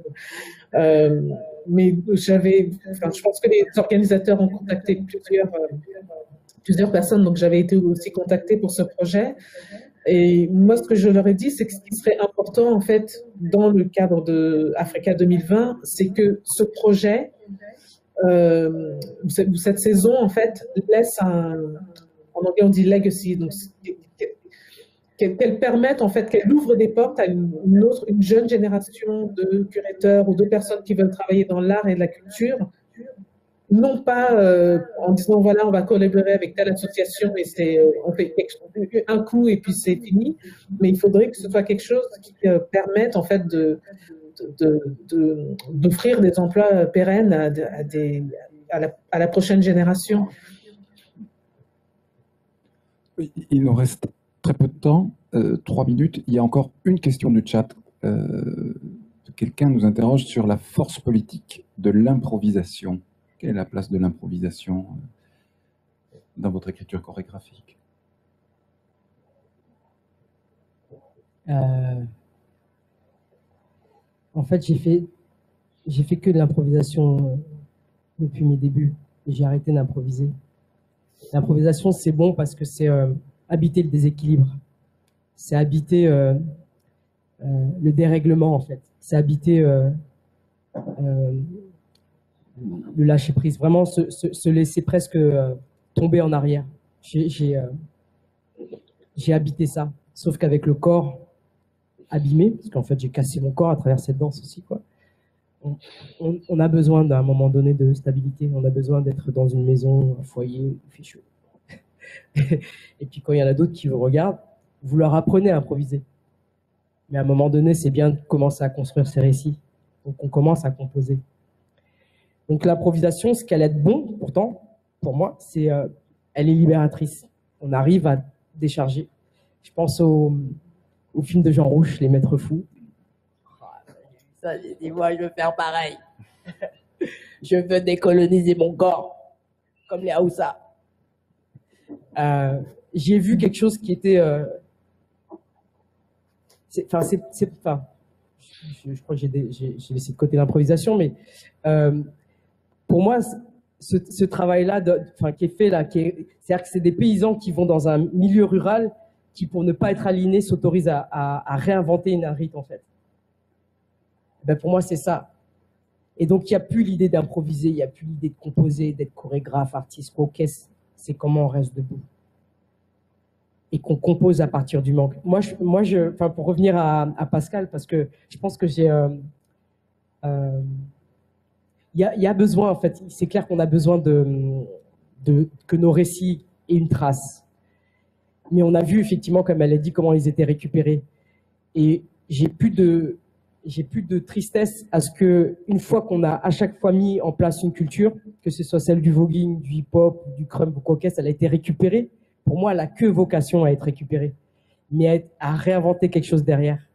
Mais je pense que les organisateurs ont contacté plusieurs personnes, donc j'avais été aussi contactée pour ce projet. Et moi, ce que je leur ai dit, c'est que ce qui serait important, en fait, dans le cadre de Africa 2020, c'est que ce projet, cette saison, en fait, laisse en anglais on dit legacy, donc qu'elle permette, en fait, qu'elle ouvre des portes à une jeune génération de curateurs ou de personnes qui veulent travailler dans l'art et la culture, non pas en disant voilà on va collaborer avec telle association et on fait un coup et puis c'est fini, mais il faudrait que ce soit quelque chose qui permette en fait d'offrir des emplois pérennes à la prochaine génération. Il nous reste très peu de temps, 3 minutes. Il y a encore une question du chat. Quelqu'un nous interroge sur la force politique de l'improvisation. Quelle est la place de l'improvisation dans votre écriture chorégraphique? En fait, j'ai fait que de l'improvisation depuis mes débuts et j'ai arrêté d'improviser. L'improvisation, c'est bon parce que c'est habiter le déséquilibre. C'est habiter le dérèglement, en fait. C'est habiter le lâcher prise, vraiment se laisser presque tomber en arrière. J'ai habité ça, sauf qu'avec le corps abîmé, parce qu'en fait j'ai cassé mon corps à travers cette danse aussi, quoi. On a besoin d'un moment donné de stabilité, on a besoin d'être dans une maison, un foyer, où il fait chaud. Et puis quand il y en a d'autres qui vous regardent, vous leur apprenez à improviser. Mais à un moment donné, c'est bien de commencer à construire ses récits. Donc on commence à composer. Donc l'improvisation, ce qu'elle est bon, pourtant, pour moi, c'est elle est libératrice. On arrive à décharger. Je pense au film de Jean Rouch, Les Maîtres Fous. Ça, j'ai dit, moi, je veux faire pareil. Je veux décoloniser mon corps, comme les Haoussa. J'ai vu quelque chose qui était... je crois que j'ai laissé de côté l'improvisation, mais pour moi, ce travail-là, qui est fait là, c'est-à-dire que c'est des paysans qui vont dans un milieu rural qui, pour ne pas être aliénés, s'autorisent à réinventer un rite, en fait. Ben, pour moi, c'est ça. Et donc, il n'y a plus l'idée d'improviser, il n'y a plus l'idée de composer, d'être chorégraphe, artiste, orchestre. C'est comment on reste debout. Et qu'on compose à partir du manque. Moi, pour revenir à Pascal, parce que je pense que j'ai... Il y a besoin, en fait, c'est clair qu'on a besoin que nos récits aient une trace. Mais on a vu, effectivement, comme elle a dit, comment ils étaient récupérés. Et j'ai plus de tristesse à ce que, une fois qu'on a à chaque fois mis en place une culture, que ce soit celle du voguing, du hip-hop, du crump ou quoi qu'est-ce, elle a été récupérée. Pour moi, elle n'a que vocation à être récupérée, mais à réinventer quelque chose derrière.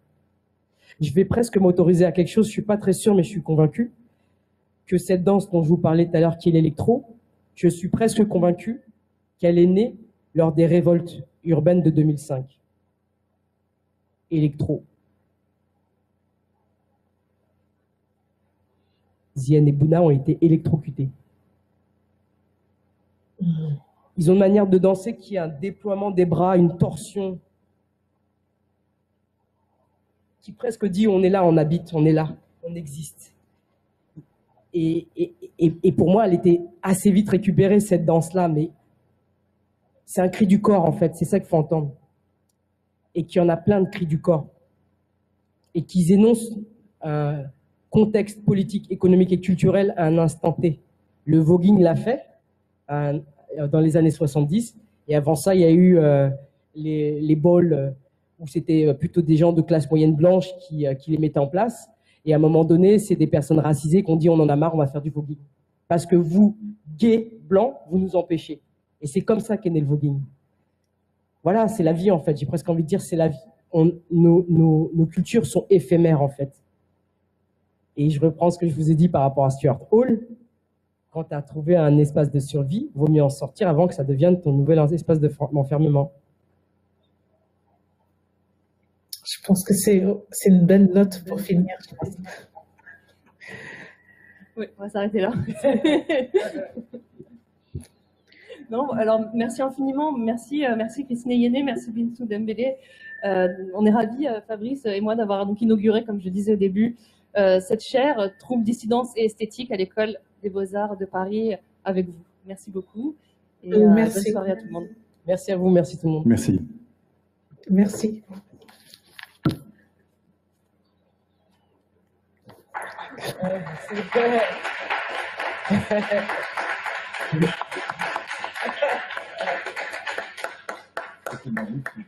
Je vais presque m'autoriser à quelque chose, je ne suis pas très sûr, mais je suis convaincu que cette danse dont je vous parlais tout à l'heure, qui est l'électro, je suis presque convaincu qu'elle est née lors des révoltes urbaines de 2005. Électro. Zien et Bouna ont été électrocutés. Ils ont une manière de danser qui est un déploiement des bras, une torsion, qui presque dit on est là, on habite, on est là, on existe. Et pour moi, elle était assez vite récupérée, cette danse-là, mais c'est un cri du corps, en fait, c'est ça qu'il faut entendre. Et qu'il y en a plein de cris du corps. Et qu'ils énoncent un contexte politique, économique et culturel à un instant T. Le voguing l'a fait dans les années 70, et avant ça, il y a eu les balls où c'était plutôt des gens de classe moyenne blanche qui les mettaient en place. Et à un moment donné, c'est des personnes racisées qui ont dit on en a marre, on va faire du voguing. Parce que vous, gays, blancs, vous nous empêchez. Et c'est comme ça qu'est né le voguing. Voilà, c'est la vie en fait. J'ai presque envie de dire c'est la vie. Nos cultures sont éphémères en fait. Et je reprends ce que je vous ai dit par rapport à Stuart Hall. Quand tu as trouvé un espace de survie, il vaut mieux en sortir avant que ça devienne ton nouvel espace d'enfermement. Je pense que c'est une belle note pour finir. Oui, on va s'arrêter là. Non, alors merci infiniment, merci Christine Yéné, merci Bintou Dembélé. On est ravis, Fabrice et moi, d'avoir donc inauguré, comme je disais au début, cette chaire troubles, dissidence et esthétique à l'école des Beaux-Arts de Paris avec vous. Merci beaucoup et merci. bonne soirée à tout le monde. Merci à vous, merci tout le monde. Merci. Merci. C'est magnifique.